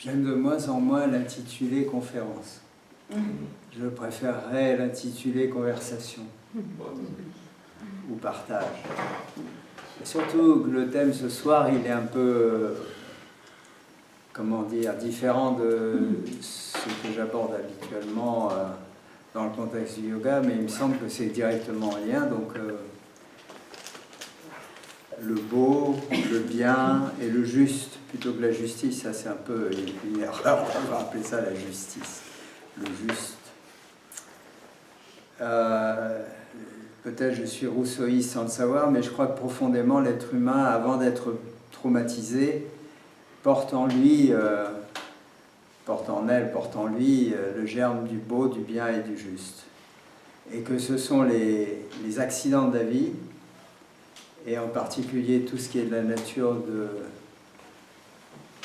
J'aime de moins en moins l'intitulé conférence. Je préférerais l'intitulé conversation ou partage. Et surtout que le thème ce soir, il est un peu, comment dire, différent de ce que j'aborde habituellement dans le contexte du yoga, mais il me semble que c'est directement en lien. Donc, le beau, le bien et le juste, plutôt que la justice, ça c'est un peu une erreur, on va appeler ça la justice, le juste. Peut-être je suis rousseauiste sans le savoir, mais je crois que profondément l'être humain, avant d'être traumatisé, porte en lui, porte en elle, porte en lui le germe du beau, du bien et du juste. Et que ce sont les accidents de la vie, et en particulier tout ce qui est de la nature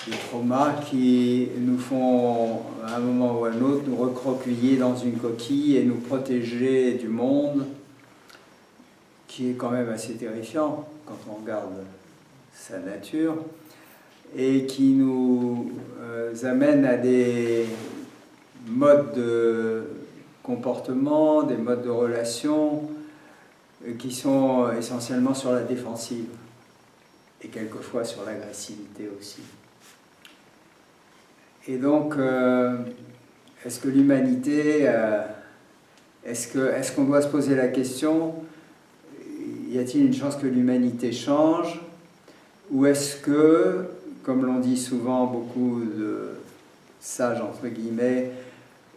des traumas qui nous font, à un moment ou à un autre, nous recroqueviller dans une coquille et nous protéger du monde, qui est quand même assez terrifiant quand on regarde sa nature, et qui nous amène à des modes de comportement, des modes de relation, qui sont essentiellement sur la défensive et quelquefois sur l'agressivité aussi. Et donc, est-ce que l'humanité, est-ce qu'on doit se poser la question, y a-t-il une chance que l'humanité change, ou est-ce que, comme l'ont dit souvent beaucoup de sages, entre guillemets,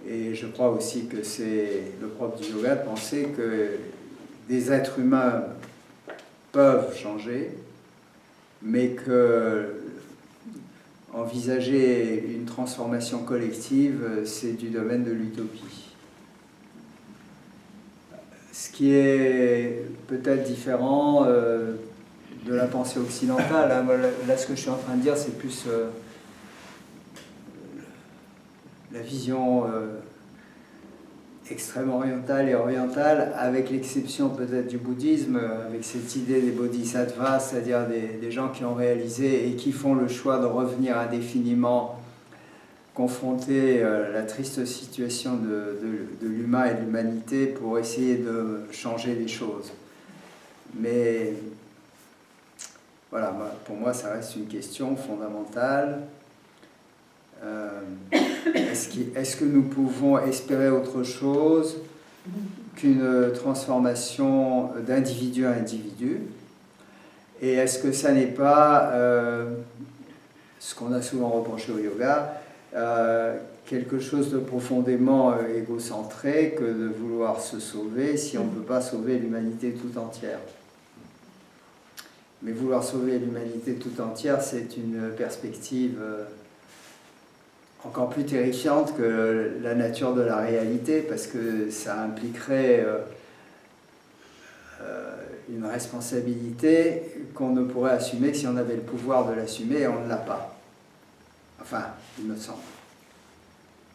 et je crois aussi que c'est le propre du yoga de penser que des êtres humains peuvent changer, mais que envisager une transformation collective, c'est du domaine de l'utopie. Ce qui est peut-être différent de la pensée occidentale. Hein. Là, ce que je suis en train de dire, c'est plus la vision extrême orientale et orientale, avec l'exception peut-être du bouddhisme, avec cette idée des bodhisattvas, c'est-à-dire des gens qui ont réalisé et qui font le choix de revenir indéfiniment confronter la triste situation de l'humain et de l'humanité pour essayer de changer les choses. Mais voilà, pour moi, ça reste une question fondamentale. Est-ce que nous pouvons espérer autre chose qu'une transformation d'individu à individu? Et est-ce que ça n'est pas ce qu'on a souvent reproché au yoga, quelque chose de profondément égocentré que de vouloir se sauver si on ne peut pas sauver l'humanité tout entière? Mais vouloir sauver l'humanité tout entière, c'est une perspective encore plus terrifiante que la nature de la réalité, parce que ça impliquerait une responsabilité qu'on ne pourrait assumer que si on avait le pouvoir de l'assumer, et on ne l'a pas. Enfin, il me semble.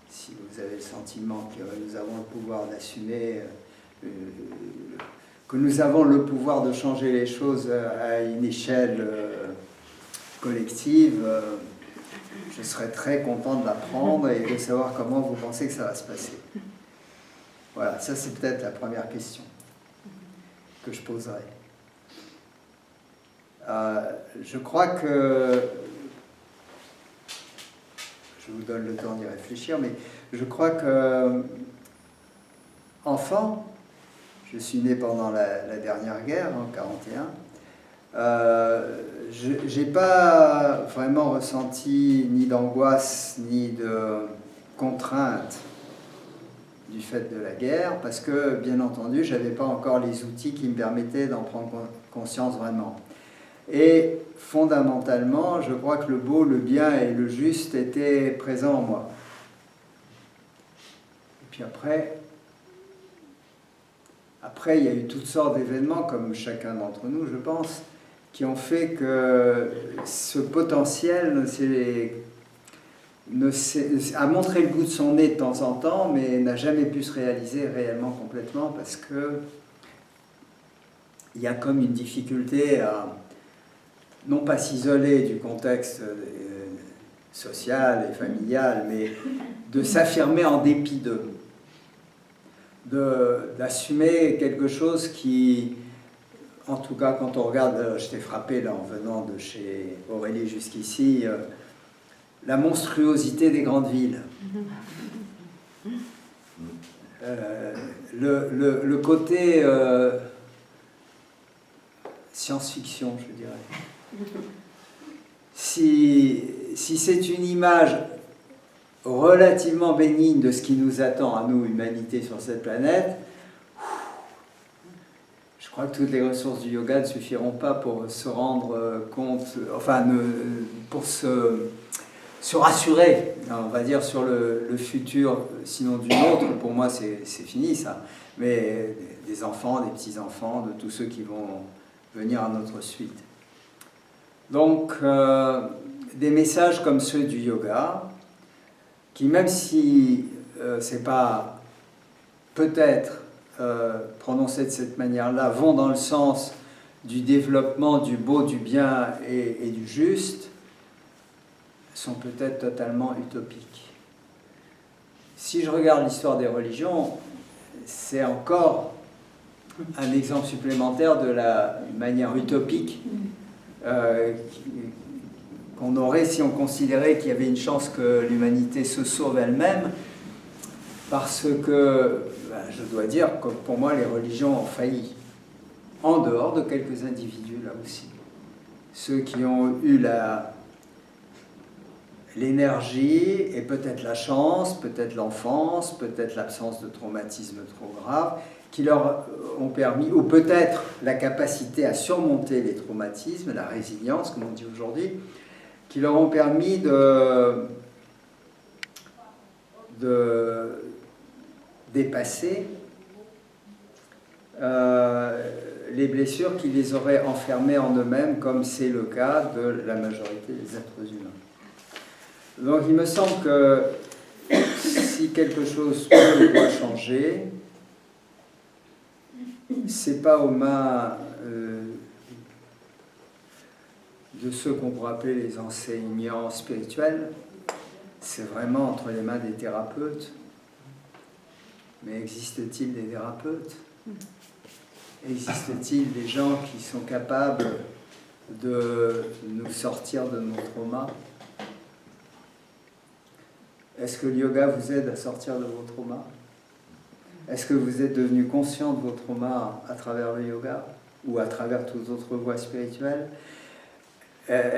Si vous avez le sentiment que nous avons le pouvoir d'assumer, que nous avons le pouvoir de changer les choses à une échelle collective, je serais très content de l'apprendre et de savoir comment vous pensez que ça va se passer. Voilà, ça c'est peut-être la première question que je poserai. Je crois que, je vous donne le temps d'y réfléchir, mais je crois que, enfant, je suis né pendant la dernière guerre, en 1941, je n'ai pas vraiment ressenti ni d'angoisse ni de contrainte du fait de la guerre, parce que, bien entendu, je n'avais pas encore les outils qui me permettaient d'en prendre conscience vraiment. Et fondamentalement, je crois que le beau, le bien et le juste étaient présents en moi. Et puis après, il y a eu toutes sortes d'événements, comme chacun d'entre nous, je pense, qui ont fait que ce potentiel a montré le bout de son nez de temps en temps, mais n'a jamais pu se réaliser réellement complètement, parce que il y a comme une difficulté à non pas s'isoler du contexte sociale et familiale, mais de s'affirmer en dépit d'eux, d'assumer quelque chose qui, en tout cas quand on regarde, j'étais frappé là en venant de chez Aurélie jusqu'ici, la monstruosité des grandes villes. Le côté science-fiction, je dirais. Si c'est une image relativement bénigne de ce qui nous attend à nous, humanité, sur cette planète, je crois que toutes les ressources du yoga ne suffiront pas pour se rendre compte, enfin, pour se rassurer, on va dire, sur le futur, sinon d'une autre. Pour moi, c'est fini ça, mais des enfants, des petits-enfants, de tous ceux qui vont venir à notre suite. Donc, des messages comme ceux du yoga, qui même si c'est pas peut-être prononcé de cette manière-là, vont dans le sens du développement du beau, du bien et du juste, sont peut-être totalement utopiques. Si je regarde l'histoire des religions, c'est encore un exemple supplémentaire de la manière utopique qu'on aurait si on considérait qu'il y avait une chance que l'humanité se sauve elle-même, parce que, je dois dire que pour moi, les religions ont failli, en dehors de quelques individus, là aussi. Ceux qui ont eu l'énergie et peut-être la chance, peut-être l'enfance, peut-être l'absence de traumatisme trop grave, qui leur ont permis, ou peut-être la capacité à surmonter les traumatismes, la résilience, comme on dit aujourd'hui, qui leur ont permis de dépasser les blessures qui les auraient enfermés en eux-mêmes, comme c'est le cas de la majorité des êtres humains. Donc il me semble que si quelque chose doit changer, c'est pas aux mains de ceux qu'on pourrait appeler les enseignants spirituels, c'est vraiment entre les mains des thérapeutes. Mais existe-t-il des thérapeutes? Existe-t-il des gens qui sont capables de nous sortir de nos traumas? Est-ce que le yoga vous aide à sortir de vos traumas? Est-ce que vous êtes devenu conscient de vos traumas à travers le yoga ou à travers toutes autres voies spirituelles?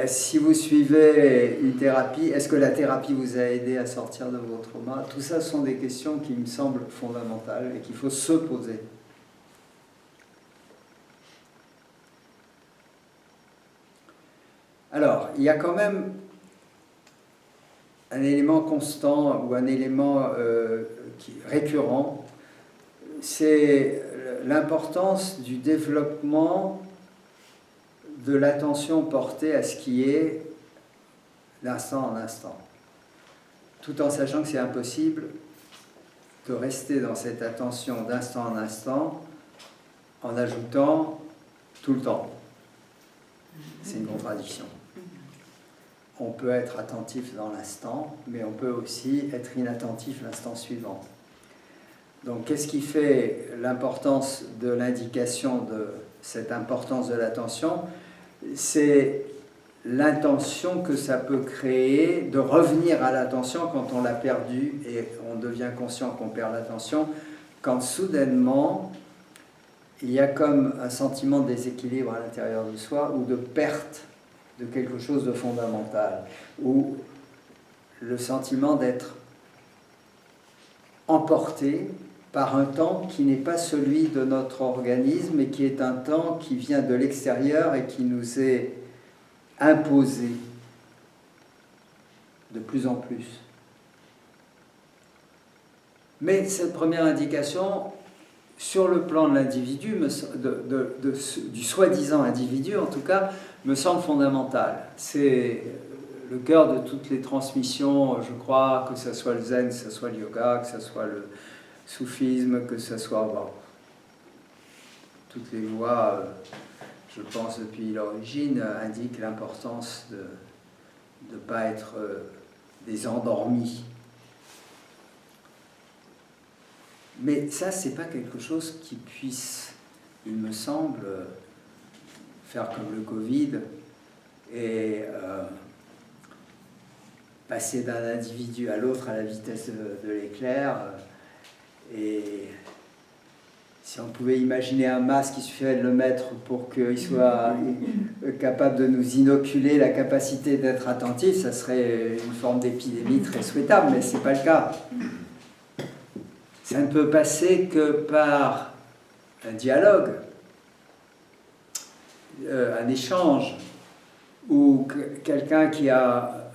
Si vous suivez une thérapie, est-ce que la thérapie vous a aidé à sortir de vos traumas? Tout ça sont des questions qui me semblent fondamentales et qu'il faut se poser. Alors, il y a quand même un élément constant ou un élément récurrent, c'est l'importance du développement de l'attention portée à ce qui est d'instant en instant, tout en sachant que c'est impossible de rester dans cette attention d'instant en instant en ajoutant tout le temps. C'est une contradiction. On peut être attentif dans l'instant, mais on peut aussi être inattentif l'instant suivant. Donc, qu'est-ce qui fait l'importance de l'indication de cette importance de l'attention? C'est l'intention que ça peut créer de revenir à l'attention quand on l'a perdue et on devient conscient qu'on perd l'attention, quand soudainement il y a comme un sentiment de déséquilibre à l'intérieur de soi ou de perte de quelque chose de fondamental, ou le sentiment d'être emporté par un temps qui n'est pas celui de notre organisme et qui est un temps qui vient de l'extérieur et qui nous est imposé de plus en plus. Mais cette première indication, sur le plan de l'individu, du soi-disant individu en tout cas, me semble fondamentale. C'est le cœur de toutes les transmissions, je crois, que ce soit le zen, que ce soit le yoga, que ce soit le soufisme, que ce soit toutes les voies, je pense depuis l'origine, indiquent l'importance de ne pas être des endormis. Mais ça, c'est pas quelque chose qui puisse, il me semble, faire comme le Covid et passer d'un individu à l'autre à la vitesse de l'éclair. Et si on pouvait imaginer un masque, il suffirait de le mettre pour qu'il soit capable de nous inoculer la capacité d'être attentif, ça serait une forme d'épidémie très souhaitable, mais ce n'est pas le cas. Ça ne peut passer que par un dialogue, un échange, où quelqu'un qui a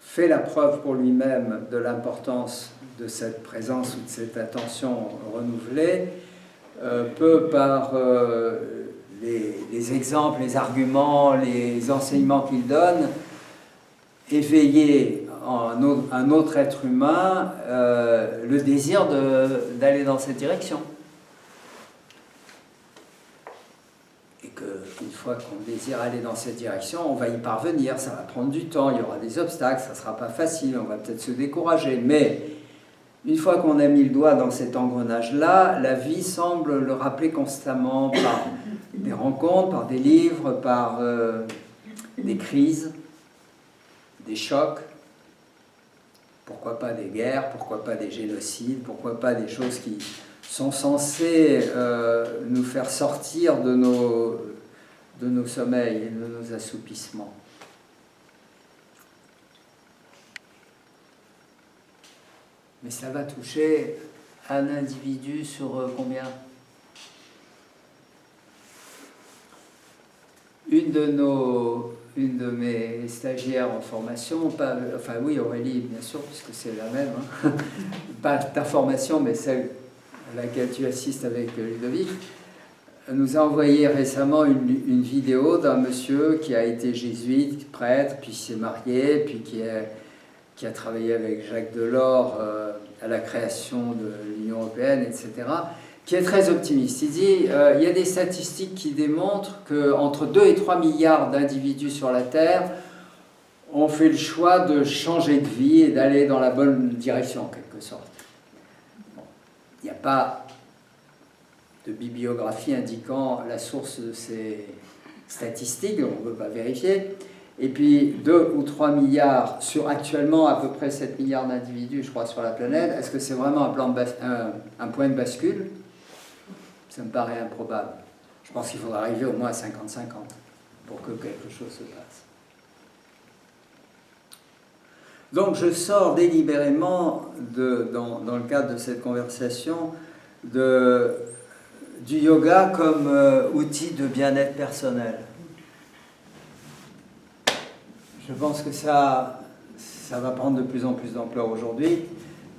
fait la preuve pour lui-même de l'importance de cette présence ou de cette attention renouvelée, peut par les exemples, les arguments, les enseignements qu'il donne, éveiller en un autre être humain le désir d'aller dans cette direction. Et qu'une fois qu'on désire aller dans cette direction, on va y parvenir, ça va prendre du temps, il y aura des obstacles, ça ne sera pas facile, on va peut-être se décourager, mais une fois qu'on a mis le doigt dans cet engrenage-là, la vie semble le rappeler constamment par des rencontres, par des livres, par des crises, des chocs, pourquoi pas des guerres, pourquoi pas des génocides, pourquoi pas des choses qui sont censées nous faire sortir de nos sommeils et de nos assoupissements. Mais ça va toucher un individu sur combien? Une de mes stagiaires en formation, enfin oui, Aurélie, bien sûr, puisque c'est la même, hein, pas ta formation, mais celle à laquelle tu assistes avec Ludovic, nous a envoyé récemment une vidéo d'un monsieur qui a été jésuite, prêtre, puis s'est marié, puis qui a travaillé avec Jacques Delors à la création de l'Union européenne, etc., qui est très optimiste. Il dit il y a des statistiques qui démontrent qu'entre 2 et 3 milliards d'individus sur la Terre ont fait le choix de changer de vie et d'aller dans la bonne direction, en quelque sorte. Bon. Il n'y a pas de bibliographie indiquant la source de ces statistiques, on ne peut pas vérifier. Et puis 2 ou 3 milliards sur actuellement à peu près 7 milliards d'individus, je crois, sur la planète. Est-ce que c'est vraiment un point de bascule? Ça me paraît improbable. Je pense qu'il faudra arriver au moins à 50-50 pour que quelque chose se passe. Donc je sors délibérément, dans le cadre de cette conversation, du yoga comme outil de bien-être personnel. Je pense que ça va prendre de plus en plus d'ampleur aujourd'hui,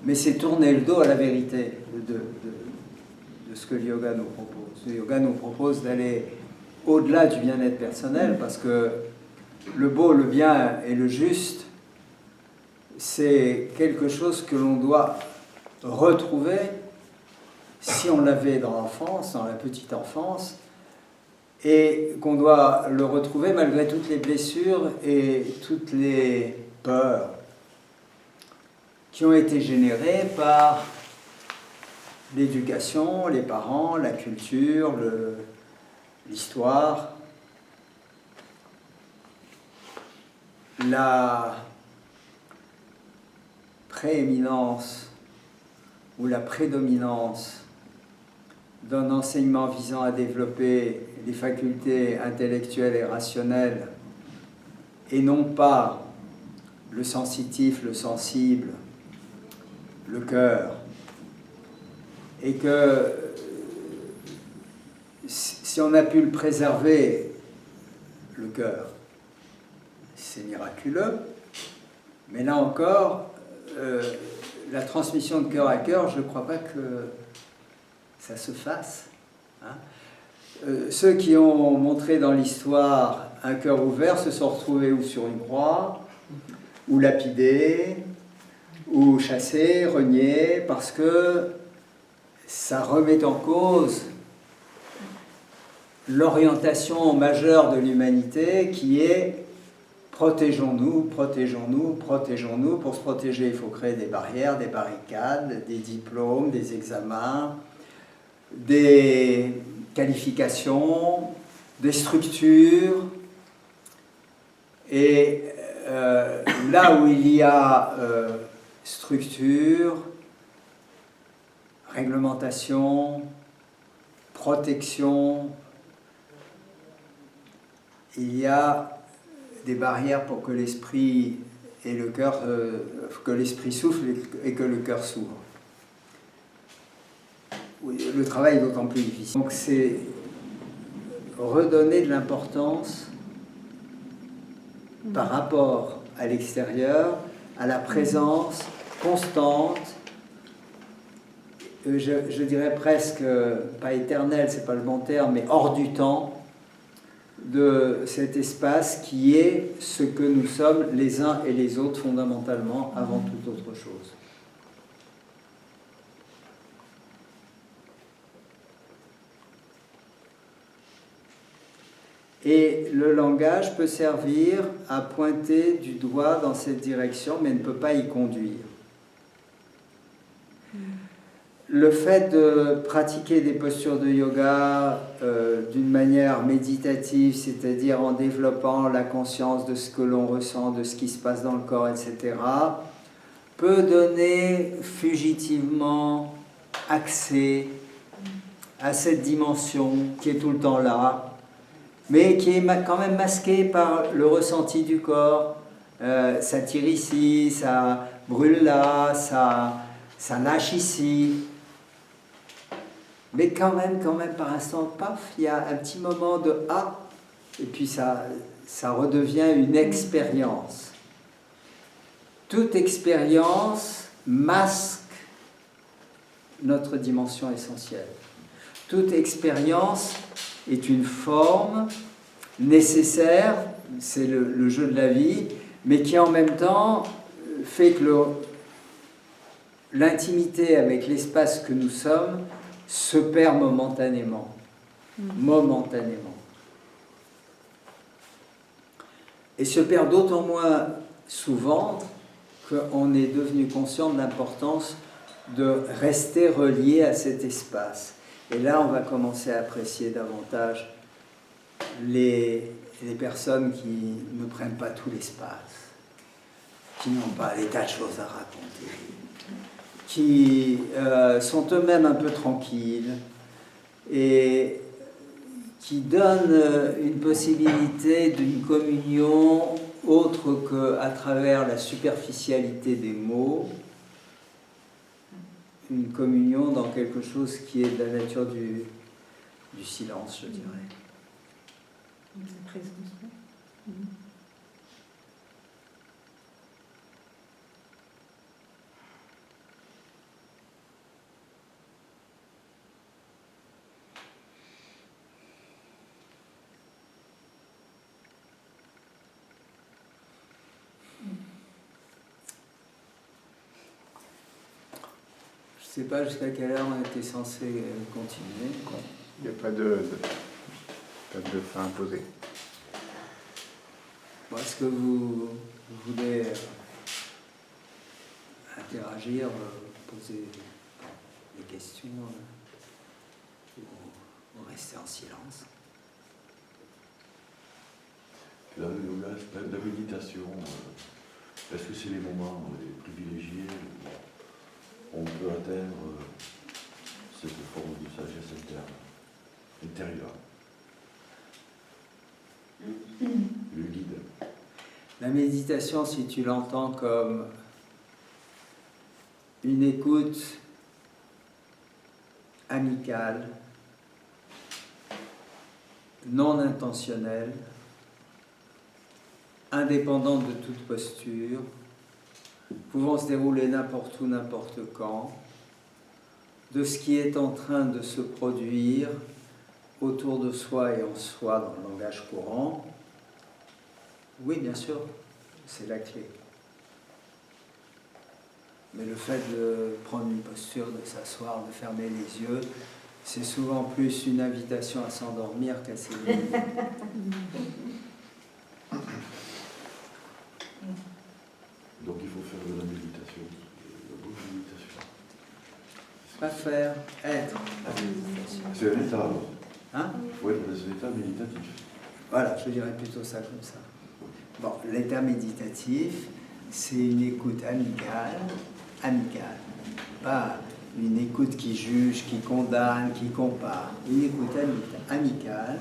mais c'est tourner le dos à la vérité de ce que le yoga nous propose. Le yoga nous propose d'aller au-delà du bien-être personnel, parce que le beau, le bien et le juste, c'est quelque chose que l'on doit retrouver si on l'avait dans l'enfance, dans la petite enfance, et qu'on doit le retrouver malgré toutes les blessures et toutes les peurs qui ont été générées par l'éducation, les parents, la culture, l'histoire, la prééminence ou la prédominance d'un enseignement visant à développer les facultés intellectuelles et rationnelles et non pas le sensitif, le sensible, le cœur. Et que si on a pu le préserver, le cœur, c'est miraculeux. Mais là encore, la transmission de cœur à cœur, je ne crois pas que ça se fasse. Hein. Ceux qui ont montré dans l'histoire un cœur ouvert se sont retrouvés ou sur une croix, ou lapidés, ou chassés, reniés, parce que ça remet en cause l'orientation majeure de l'humanité qui est protégeons-nous, protégeons-nous, protégeons-nous. Pour se protéger, il faut créer des barrières, des barricades, des diplômes, des examens, des qualifications, des structures. Et là où il y a structure, réglementation, protection, il y a des barrières pour que l'esprit et le cœur, que l'esprit souffle et que le cœur s'ouvre. Le travail est d'autant plus difficile. Donc c'est redonner de l'importance par rapport à l'extérieur, à la présence constante, je dirais presque, pas éternelle, c'est pas le bon terme, mais hors du temps, de cet espace qui est ce que nous sommes les uns et les autres fondamentalement avant toute autre chose. Et le langage peut servir à pointer du doigt dans cette direction, mais ne peut pas y conduire. Le fait de pratiquer des postures de yoga d'une manière méditative, c'est-à-dire en développant la conscience de ce que l'on ressent, de ce qui se passe dans le corps, etc., peut donner fugitivement accès à cette dimension qui est tout le temps là, mais qui est quand même masquée par le ressenti du corps. Ça tire ici, ça brûle là, ça lâche ici. Mais quand même, par instant, paf, il y a un petit moment de « ah », et puis ça redevient une expérience. Toute expérience masque notre dimension essentielle. Toute expérience est une forme nécessaire, c'est le jeu de la vie, mais qui en même temps fait que l'intimité avec l'espace que nous sommes se perd momentanément. Momentanément. Et se perd d'autant moins souvent qu'on est devenu conscient de l'importance de rester relié à cet espace. Et là, on va commencer à apprécier davantage les personnes qui ne prennent pas tout l'espace, qui n'ont pas des tas de choses à raconter, qui sont eux-mêmes un peu tranquilles et qui donnent une possibilité d'une communion autre qu'à travers la superficialité des mots, une communion dans quelque chose qui est de la nature du silence, je dirais. La présence. Je ne sais pas jusqu'à quelle heure on était censé continuer. Il n'y a pas de fin imposée. Bon, est-ce que vous voulez interagir, poser des questions ou rester en silence? Là, le yoga, la méditation, est-ce que c'est les moments privilégiés où on peut atteindre cette forme de sagesse intérieure? Le guide. La méditation, si tu l'entends comme une écoute amicale, non intentionnelle, indépendante de toute posture, pouvant se dérouler n'importe où, n'importe quand, de ce qui est en train de se produire autour de soi et en soi dans le langage courant, oui, bien sûr, c'est la clé. Mais le fait de prendre une posture, de s'asseoir, de fermer les yeux, c'est souvent plus une invitation à s'endormir qu'à s'éveiller. Pas faire, être. C'est un état alors. Hein? Il faut être dans un état méditatif. Voilà, je dirais plutôt ça comme ça. Bon, l'état méditatif, c'est une écoute amicale, pas une écoute qui juge, qui condamne, qui compare. Une écoute amicale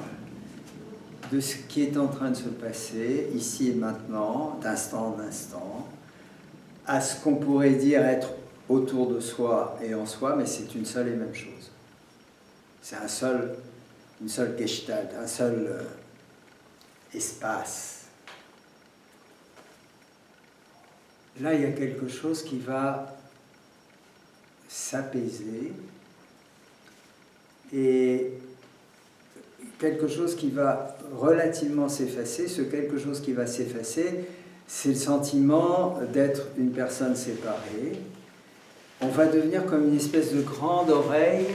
de ce qui est en train de se passer, ici et maintenant, d'instant en instant, à ce qu'on pourrait dire être autour de soi et en soi, mais c'est une seule et même chose. C'est une seule gestalt, un seul espace. Là, il y a quelque chose qui va s'apaiser et quelque chose qui va relativement s'effacer. Ce quelque chose qui va s'effacer, c'est le sentiment d'être une personne séparée. On va devenir comme une espèce de grande oreille,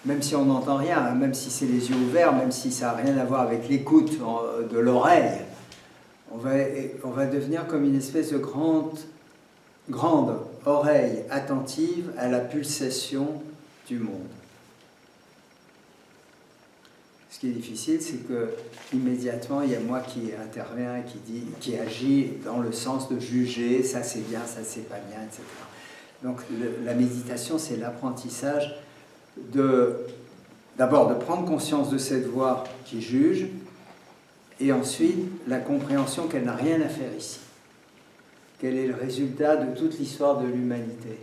même si on n'entend rien, même si c'est les yeux ouverts, même si ça n'a rien à voir avec l'écoute de l'oreille. On va devenir comme une espèce de grande oreille attentive à la pulsation du monde. Ce qui est difficile, c'est que immédiatement il y a moi qui intervient, qui agit dans le sens de juger, ça c'est bien, ça c'est pas bien, etc. Donc la méditation, c'est l'apprentissage d'abord de prendre conscience de cette voix qui juge, et ensuite la compréhension qu'elle n'a rien à faire ici. Quel est le résultat de toute l'histoire de l'humanité?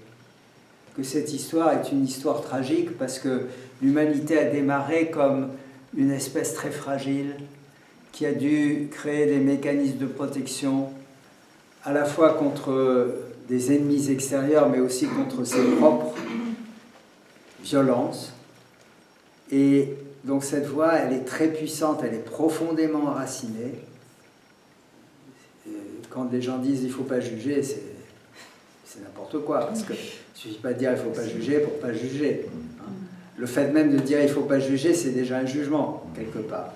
Que cette histoire est une histoire tragique parce que l'humanité a démarré comme une espèce très fragile qui a dû créer des mécanismes de protection à la fois contre des ennemis extérieurs mais aussi contre ses propres violences. Et donc cette voix, elle est très puissante, elle est profondément enracinée. Quand des gens disent il ne faut pas juger, c'est n'importe quoi, parce qu'il ne suffit pas de dire il ne faut pas juger pour ne pas juger. Le fait même de dire il ne faut pas juger, c'est déjà un jugement, quelque part.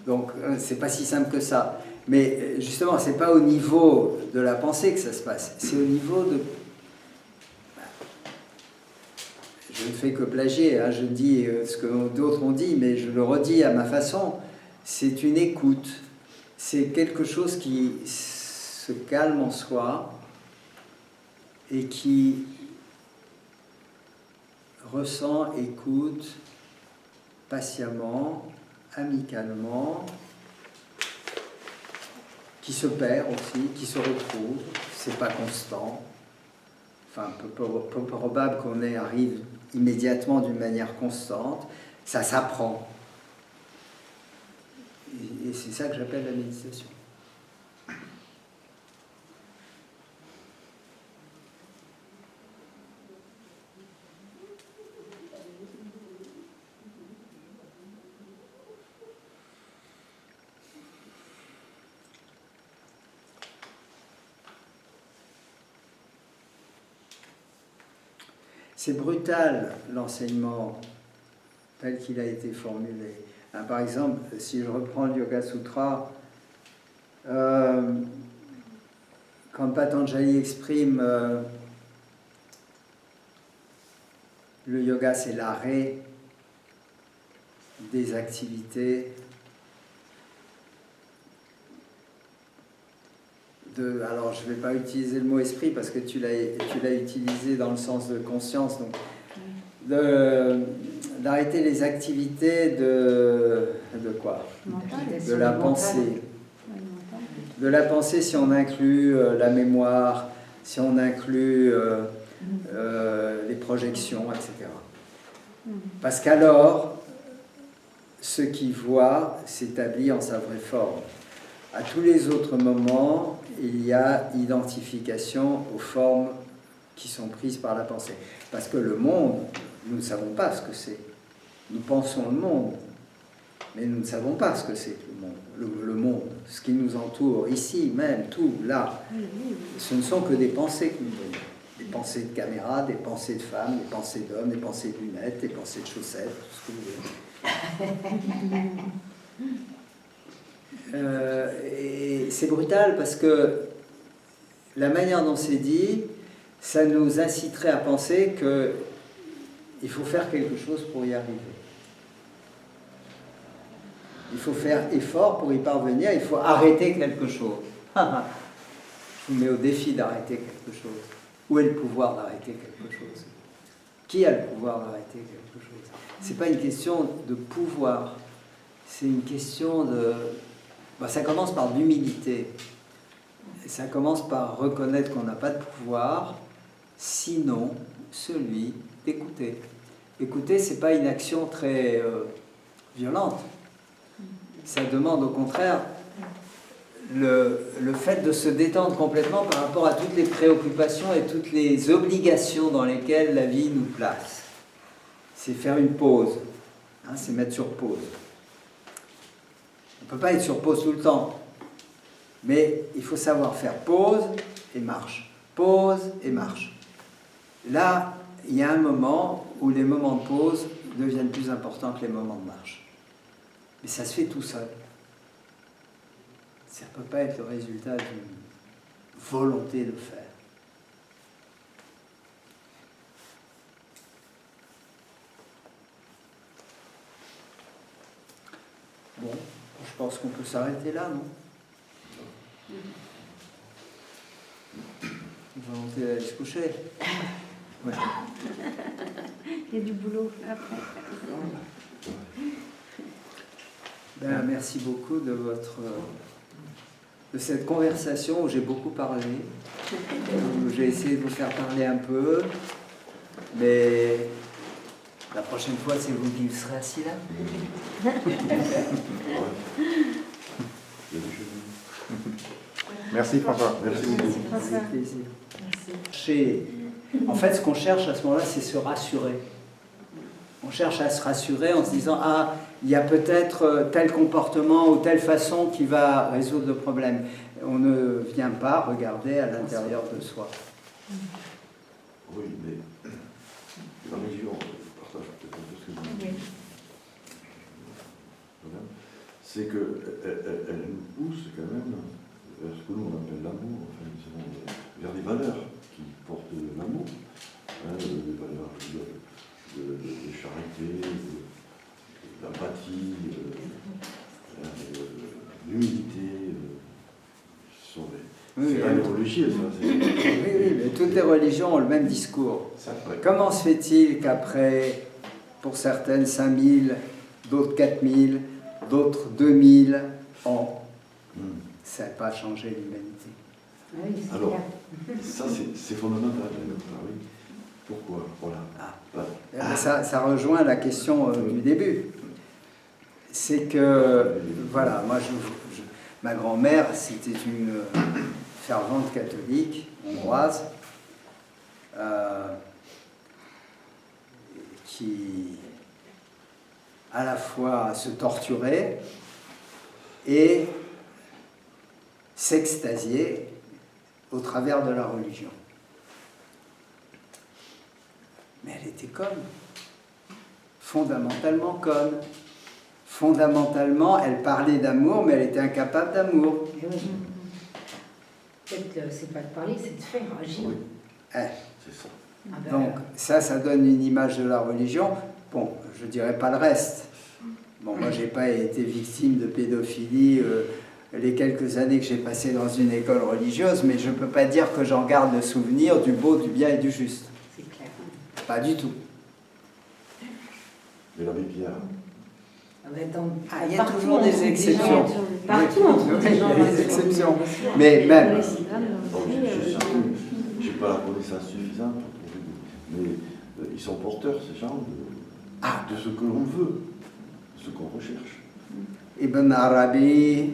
Donc c'est pas si simple que ça. Mais justement, c'est pas au niveau de la pensée que ça se passe, c'est au niveau de... Je ne fais que plagier, hein, je dis ce que d'autres ont dit, mais je le redis à ma façon. C'est une écoute, c'est quelque chose qui se calme en soi et qui ressent, écoute patiemment, amicalement, qui se perd aussi, qui se retrouve, c'est pas constant. Enfin, peu probable qu'on arrive immédiatement d'une manière constante, ça s'apprend. Et c'est ça que j'appelle la méditation. C'est brutal, l'enseignement tel qu'il a été formulé. Par exemple, si je reprends le Yoga Sutra, quand Patanjali exprime le yoga, c'est l'arrêt des activités alors je ne vais pas utiliser le mot esprit parce que tu l'as utilisé dans le sens de conscience, donc d'arrêter les activités de quoi? De la pensée. De la pensée, si on inclut la mémoire, si on inclut les projections, etc. Parce qu'alors, ce qui voit s'établit en sa vraie forme. À tous les autres moments, il y a identification aux formes qui sont prises par la pensée. Parce que le monde, nous ne savons pas ce que c'est. Nous pensons le monde, mais nous ne savons pas ce que c'est le monde, ce qui nous entoure, ici même, tout, là. Ce ne sont que des pensées que nous voyons. Des pensées de caméra, des pensées de femmes, des pensées d'hommes, des pensées de lunettes, des pensées de chaussettes, tout ce que vous voulez. Et c'est brutal parce que la manière dont c'est dit, ça nous inciterait à penser que il faut faire quelque chose pour y arriver. Il faut faire effort pour y parvenir, il faut arrêter quelque chose. Je vous mets au défi d'arrêter quelque chose. Où est le pouvoir d'arrêter quelque chose? Qui a le pouvoir d'arrêter quelque chose? Ce n'est pas une question de pouvoir, c'est une question de... ça commence par l'humilité. Ça commence par reconnaître qu'on n'a pas de pouvoir, sinon celui d'écouter. Écouter, ce n'est pas une action très violente. Ça demande au contraire le fait de se détendre complètement par rapport à toutes les préoccupations et toutes les obligations dans lesquelles la vie nous place. C'est faire une pause, hein, c'est mettre sur pause. On ne peut pas être sur pause tout le temps, mais il faut savoir faire pause et marche. Pause et marche. Là, il y a un moment où les moments de pause deviennent plus importants que les moments de marche. Mais ça se fait tout seul. Ça ne peut pas être le résultat d'une volonté de faire. Bon, je pense qu'on peut s'arrêter là, non? Une volonté d'aller se coucher. Ouais. Il y a du boulot après. Ben, merci beaucoup de cette conversation où j'ai beaucoup parlé, où j'ai essayé de vous faire parler un peu, mais la prochaine fois, c'est vous qui serez assis là. Merci François. Merci beaucoup. Merci François. Avec plaisir. Merci. En fait, ce qu'on cherche à ce moment-là, c'est se rassurer. On cherche à se rassurer en se disant « Ah, il y a peut-être tel comportement ou telle façon qui va résoudre le problème. » On ne vient pas regarder à l'intérieur de soi. Oui, mais la religion, je partage peut-être un peu ce que vous dites. C'est qu'elle nous pousse quand même vers ce que nous on appelle l'amour, enfin, disons, vers des valeurs qui portent l'amour, hein, des valeurs de charité, d'empathie, d'humilité. Oui, C'est rien de religieux, ça. oui, mais toutes les religions ont le même discours. Comment se fait-il qu'après, pour certaines, 5000, d'autres 4000, d'autres 2000 ans, ça n'a pas changé l'humanité? Ah oui, c'est Alors, clair. ça c'est fondamental. Ah oui. Pourquoi? Voilà. Ça rejoint la question du début. C'est que, voilà, moi, ma grand-mère, c'était une fervente catholique hongroise qui, à la fois, se torturait et s'extasiait au travers de la religion. Mais elle était conne, fondamentalement conne. Fondamentalement, elle parlait d'amour, mais elle était incapable d'amour. Eh oui. Peut-être c'est pas de parler, c'est de faire, agir. Oui, Eh. c'est ça. Ah ben, Donc ça donne une image de la religion. Bon, je dirais pas le reste. Bon, moi, j'ai pas été victime de pédophilie les quelques années que j'ai passées dans une école religieuse, mais je peux pas dire que j'en garde le souvenir du beau, du bien et du juste. c'est clair. Pas du tout. Mais l'abbé Pierre, Ah ben, dans- Il y a partout, toujours on des trouve exceptions. gens- Partout, on trouve Oui, des gens. il y a des exceptions. Mais même... bon, j'ai pas la connaissance suffisante pour trouver, mais ils sont porteurs, ces gens, de ce que l'on veut, de ce qu'on recherche. Ibn Arabi,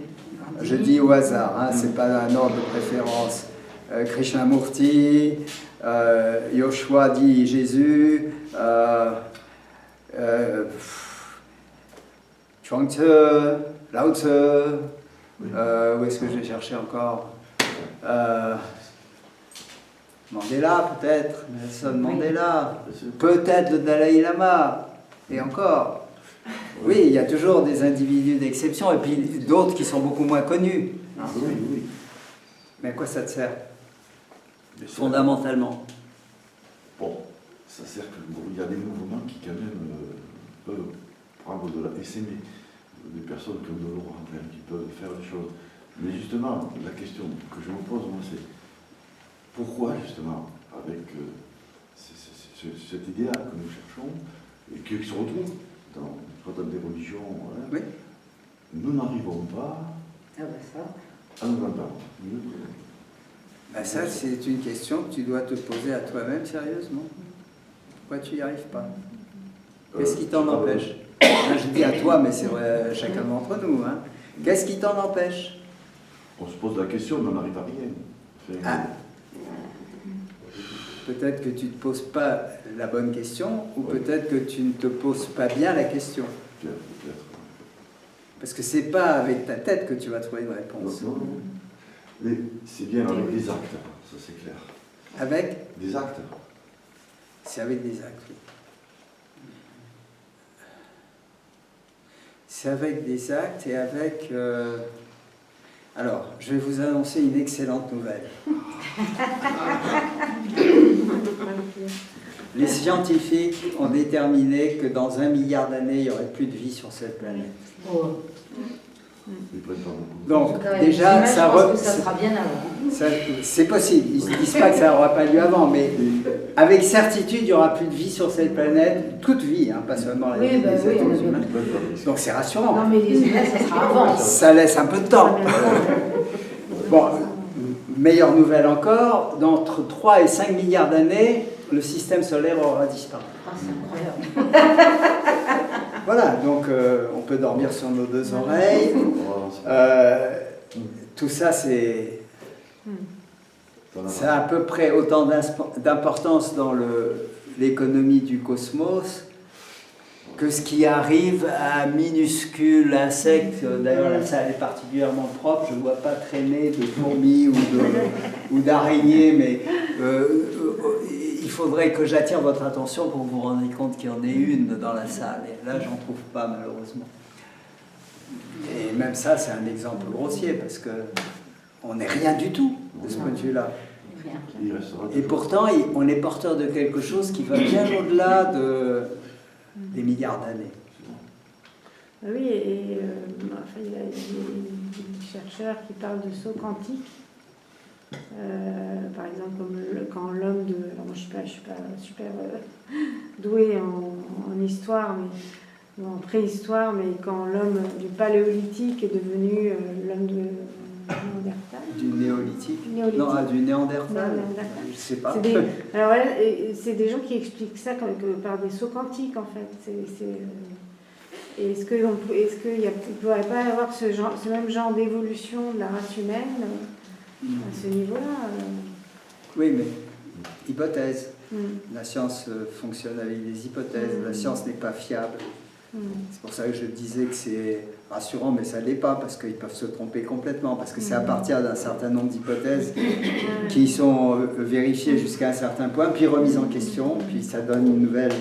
je dis au hasard, hein, c'est pas un ordre de préférence. Krishnamurti, Yoshua dit Jésus, Chuang-Tzu, Lao-Tzu, où est-ce que j'ai cherché encore Mandela peut-être, Nelson Mandela, peut-être le Dalai Lama, et encore. Oui, il y a toujours des individus d'exception et puis d'autres qui sont beaucoup moins connus. Hein. Oui, oui. Mais à quoi ça te sert? Mais c'est- Fondamentalement. Bon, ça sert que bon, il y a des mouvements qui quand même peuvent prendre de la et s'aimer. Des personnes comme de Laurent, qui peuvent faire des choses. Mais justement, la question que je me pose, moi, c'est pourquoi justement, avec cet idéal que nous cherchons, et qui se retrouve dans des religions, hein, Oui. nous n'arrivons pas Ah bah ça. à nous entendre. Ben ça, c'est une question que tu dois te poser à toi-même sérieusement. Pourquoi tu n'y arrives pas? Qu'est-ce qui t'en empêche? Là, je dis à toi, mais c'est vrai à chacun d'entre nous. Hein. Qu'est-ce qui t'en empêche? On se pose la question, mais on n'arrive à rien. Enfin, Ah. Peut-être que tu ne te poses pas la bonne question, ou peut-être que tu ne te poses pas bien la question. peut-être. Parce que c'est pas avec ta tête que tu vas trouver une réponse. Non. Mais c'est bien avec des actes, ça c'est clair. Avec? Des actes. C'est avec des actes, oui. C'est avec des actes et avec... Alors, je vais vous annoncer une excellente nouvelle. Les scientifiques ont déterminé que dans 1 milliard d'années, il n'y aurait plus de vie sur cette planète. Oh. Ils prennent pas beaucoup. Donc, Quand même, déjà, je ça, pense que ça sera bien avant. c'est possible. Ils ne disent pas que ça n'aura pas lieu avant, mais avec certitude, il n'y aura plus de vie sur cette planète. Toute vie, hein, pas seulement la Oui, vie bah des oui, êtres on a humains. bien. Donc, c'est rassurant. Non, mais les humains, ça sera avant. Ça laisse un peu de temps. Bon, meilleure nouvelle encore, d'entre 3 et 5 milliards d'années, le système solaire aura disparu. Ah, c'est incroyable. Voilà, donc on peut dormir sur nos 2 oreilles. Tout ça, c'est ça a à peu près autant d'importance dans l'économie du cosmos que ce qui arrive à un minuscule insecte. D'ailleurs, la salle est particulièrement propre, je ne vois pas traîner de fourmis ou d'araignées, mais il faudrait que j'attire votre attention pour que vous vous rendiez compte qu'il y en ait une dans la salle. Et là, j'en trouve pas, malheureusement. Et même ça, c'est un exemple grossier, parce qu'on n'est rien du tout de ce point de vue-là. Rien. Et pourtant, on est porteur de quelque chose qui va bien au-delà des milliards d'années. Oui, et enfin, il y a des chercheurs qui parlent de saut quantique. Par exemple, comme quand l'homme de... Alors moi, je suis pas super douée en histoire, mais, ou en préhistoire, mais quand l'homme du paléolithique est devenu l'homme de Néandertal. Du néolithique. Néolithique. Non, du néandertal. Néandertal. Je ne sais pas. Alors, c'est des gens qui expliquent ça par des sauts quantiques, en fait. Est-ce qu'il ne pourrait pas y avoir ce même genre d'évolution de la race humaine à ce niveau-là Oui, mais hypothèse. La science fonctionne avec des hypothèses. La science n'est pas fiable. C'est pour ça que je disais que c'est rassurant, mais ça ne l'est pas, parce qu'ils peuvent se tromper complètement, parce que c'est à partir d'un certain nombre d'hypothèses qui sont vérifiées jusqu'à un certain point, puis remises en question, puis ça donne une nouvelle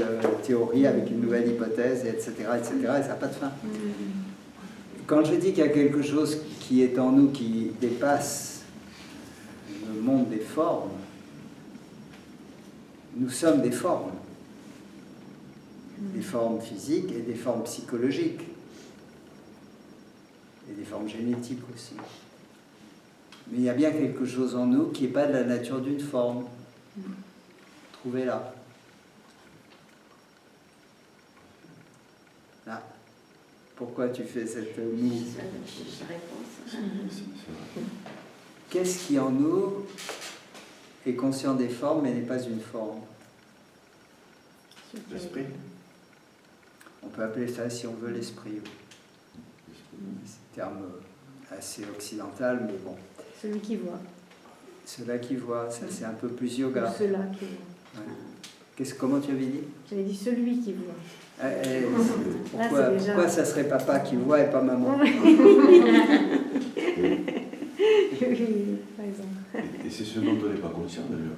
théorie avec une nouvelle hypothèse, etc., et ça n'a pas de fin. Quand je dis qu'il y a quelque chose qui est en nous, qui dépasse le monde des formes, nous sommes des formes physiques et des formes psychologiques, et des formes génétiques aussi. Mais il y a bien quelque chose en nous qui n'est pas de la nature d'une forme. Trouvez-la. Là. Pourquoi tu fais cette moue? Qu'est-ce qui en nous est conscient des formes mais n'est pas une forme? L'esprit. On peut appeler ça, si on veut, l'esprit. C'est un terme assez occidental, mais bon. Celui qui voit. Ceux-là qui voient, ça c'est un peu plus yoga. Ceux-là qui voient. Ouais. Comment tu avais dit? J'avais dit celui qui voit. Pourquoi ça serait papa qui voit et pas maman? Oui, par exemple. Et c'est ce dont on n'est pas conscient d'ailleurs,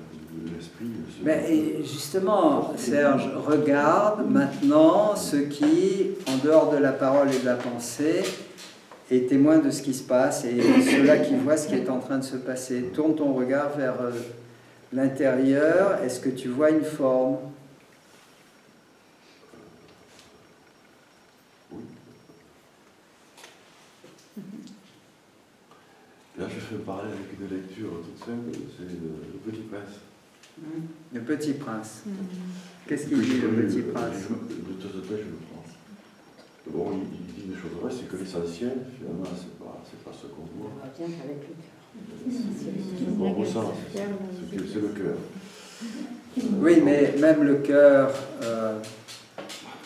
l'esprit. Mais justement, Serge, regarde maintenant ce qui, en dehors de la parole et de la pensée, est témoin de ce qui se passe, et ceux-là qui voient ce qui est en train de se passer. Tourne ton regard vers l'intérieur. Est-ce que tu vois une forme? fais un parallèle avec une lecture toute simple, c'est Le Petit Prince. Le Petit Prince. Qu'est-ce Que qu'il dit, j'ai le connu, Petit Prince? De temps en temps, je le prends. Bon, il dit des choses vraies, c'est que l'essentiel, finalement, c'est pas ce qu'on voit. On va bien avec le cœur. On ressent, c'est le cœur. Oui, mais même le cœur,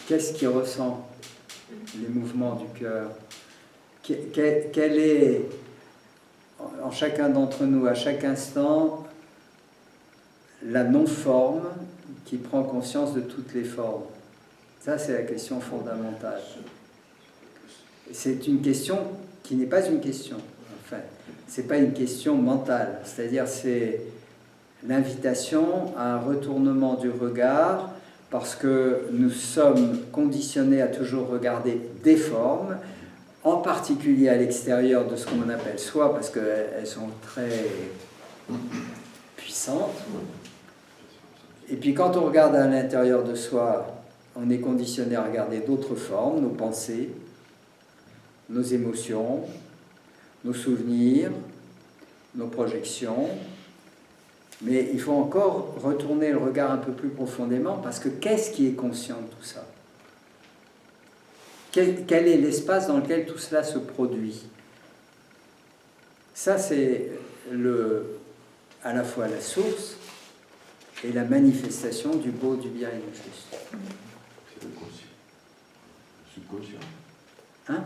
qu'est-ce qu'il ressent? Les mouvements du cœur. Quel est, en chacun d'entre nous, à chaque instant, la non-forme qui prend conscience de toutes les formes? Ça, c'est la question fondamentale. C'est une question qui n'est pas une question, en fait. C'est pas une question mentale. C'est-à-dire, c'est l'invitation à un retournement du regard, parce que nous sommes conditionnés à toujours regarder des formes, en particulier à l'extérieur de ce qu'on appelle soi, parce qu'elles sont très puissantes. Et puis quand on regarde à l'intérieur de soi, on est conditionné à regarder d'autres formes, nos pensées, nos émotions, nos souvenirs, nos projections. Mais il faut encore retourner le regard un peu plus profondément, parce que qu'est-ce qui est conscient de tout ça? Quel est l'espace dans lequel tout cela se produit? Ça, c'est à la fois la source et la manifestation du beau, du bien et du juste. C'est le conscient. Le subconscient. Hein?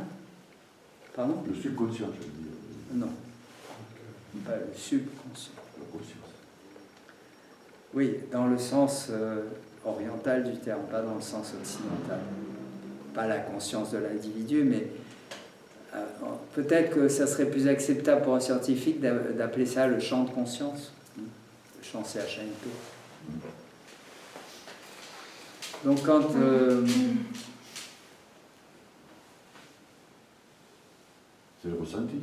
Pardon? Le subconscient, je veux dire. Non. Pas le subconscient. La conscience. Oui, dans le sens oriental du terme, pas dans le sens occidental. Pas la conscience de l'individu, mais peut-être que ça serait plus acceptable pour un scientifique d'appeler ça le champ de conscience. Le champ CHNP. Donc quand... C'est le ressenti.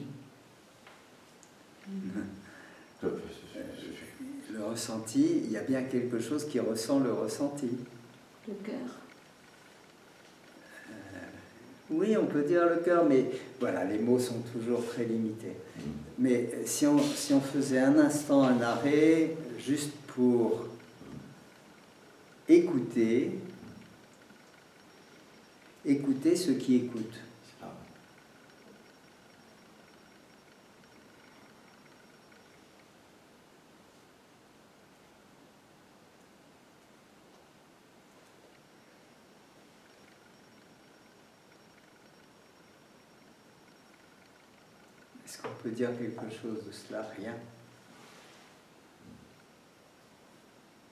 Le ressenti, il y a bien quelque chose qui ressent le ressenti. Le cœur. Oui, on peut dire le cœur, mais voilà, les mots sont toujours très limités. Mais si on faisait un instant un arrêt, juste pour écouter ceux qui écoutent. Est-ce qu'on peut dire quelque chose de cela? Rien.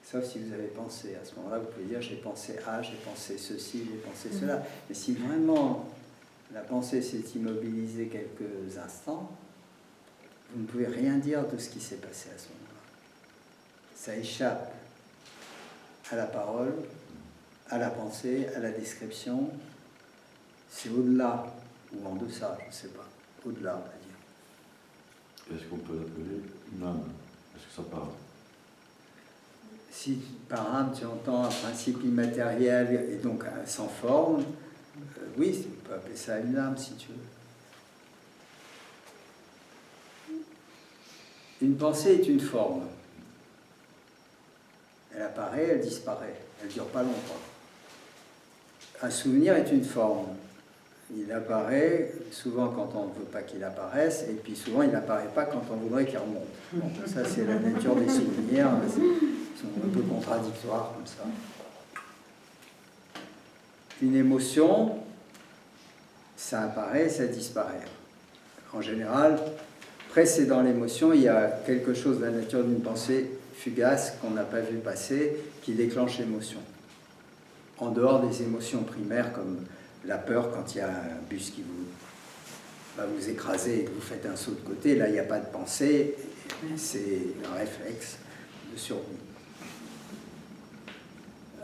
Sauf si vous avez pensé. À ce moment-là, vous pouvez dire j'ai pensé A, j'ai pensé ceci, j'ai pensé cela. Mais si vraiment la pensée s'est immobilisée quelques instants, vous ne pouvez rien dire de ce qui s'est passé à ce moment-là. Ça échappe à la parole, à la pensée, à la description. C'est au-delà ou en deçà, je ne sais pas. Au-delà, on va dire. Est-ce qu'on peut l'appeler une âme? Est-ce que ça parle? Si par âme tu entends un principe immatériel et donc sans forme, oui, on peut appeler ça une âme si tu veux. Une pensée est une forme. Elle apparaît, elle disparaît. Elle ne dure pas longtemps. Un souvenir est une forme. Il apparaît souvent quand on ne veut pas qu'il apparaisse, et puis souvent il n'apparaît pas quand on voudrait qu'il remonte. Bon, ça c'est la nature des souvenirs, ils sont un peu contradictoires comme ça. Une émotion, ça apparaît, ça disparaît. En général, précédant l'émotion, il y a quelque chose de la nature d'une pensée fugace qu'on n'a pas vu passer, qui déclenche l'émotion. En dehors des émotions primaires comme la peur quand il y a un bus qui va vous écraser et que vous faites un saut de côté, là il n'y a pas de pensée, c'est un réflexe de survie.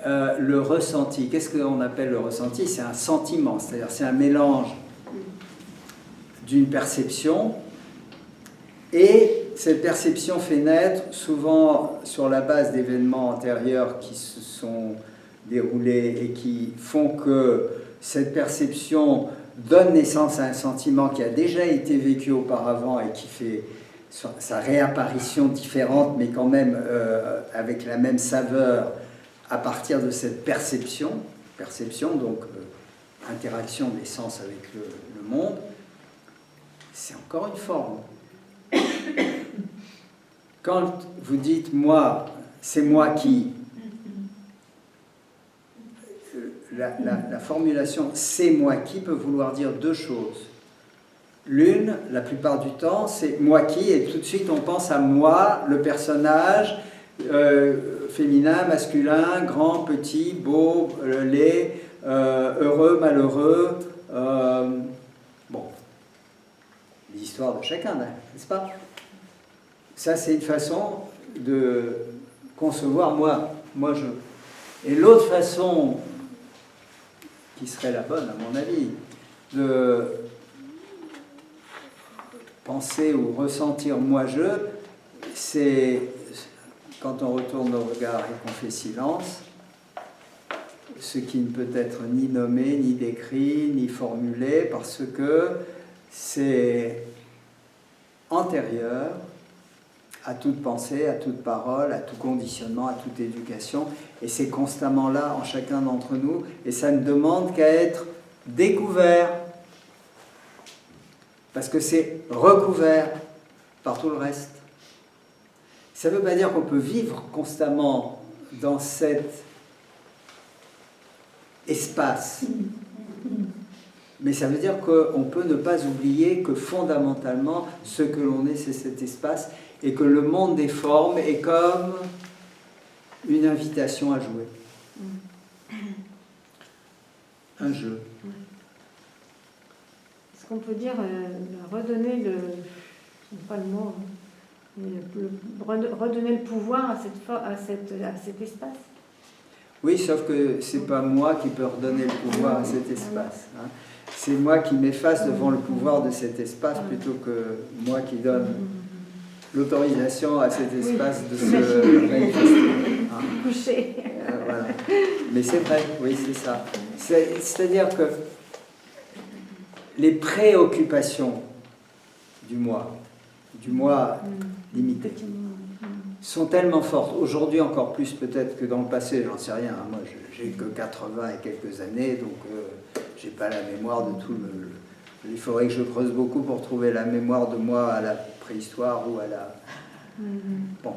Le ressenti, qu'est-ce qu'on appelle le ressenti? C'est un sentiment, c'est-à-dire c'est un mélange d'une perception, et cette perception fait naître souvent sur la base d'événements antérieurs qui se sont déroulés et qui font que cette perception donne naissance à un sentiment qui a déjà été vécu auparavant et qui fait sa réapparition différente, mais quand même avec la même saveur, à partir de cette perception, donc interaction des sens avec le monde, c'est encore une forme. Quand vous dites « moi », c'est moi qui, la formulation « c'est moi qui » peut vouloir dire deux choses. L'une, la plupart du temps, c'est « moi qui » et tout de suite on pense à moi, le personnage, féminin, masculin, grand, petit, beau, laid, heureux, malheureux, bon, l'histoire de chacun, n'est-ce pas? Ça, c'est une façon de concevoir moi je. Et l'autre façon, qui serait la bonne à mon avis, de penser ou ressentir moi je, c'est quand on retourne le regard et qu'on fait silence, ce qui ne peut être ni nommé, ni décrit, ni formulé, parce que c'est antérieur à toute pensée, à toute parole, à tout conditionnement, à toute éducation, et c'est constamment là en chacun d'entre nous, et ça ne demande qu'à être découvert, parce que c'est recouvert par tout le reste. Ça ne veut pas dire qu'on peut vivre constamment dans cet espace, mais ça veut dire qu'on peut ne pas oublier que fondamentalement, ce que l'on est, c'est cet espace, et que le monde des formes est comme une invitation à jouer. Un jeu. Est-ce qu'on peut dire redonner pas le mot, redonner le pouvoir à cet espace? Oui, sauf que c'est pas moi qui peux redonner le pouvoir à cet espace. Hein. C'est moi qui m'efface devant le pouvoir de cet espace plutôt que moi qui donne l'autorisation à cet espace de se manifester. Hein. Coucher. Voilà. Mais c'est vrai, oui, c'est ça. C'est-à-dire que les préoccupations du moi limité, sont tellement fortes, aujourd'hui encore plus peut-être que dans le passé, j'en sais rien, moi j'ai que 80 et quelques années, donc j'ai pas la mémoire de tout le... Il faudrait que je creuse beaucoup pour trouver la mémoire de moi à la préhistoire ou à la... Bon.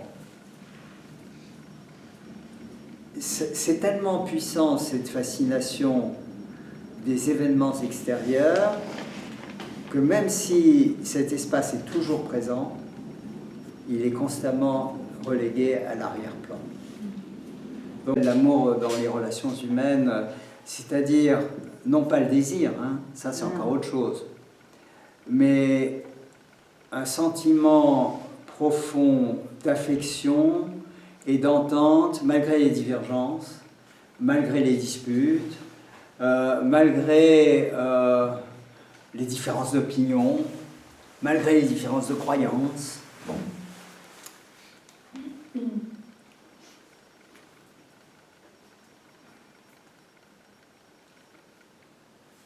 C'est tellement puissant cette fascination des événements extérieurs que même si cet espace est toujours présent, il est constamment relégué à l'arrière-plan. Donc l'amour dans les relations humaines, c'est-à-dire, non pas le désir, hein, ça c'est encore autre chose, mais un sentiment profond d'affection et d'entente, malgré les divergences, malgré les disputes, malgré les différences d'opinion, malgré les différences de croyances. Bon.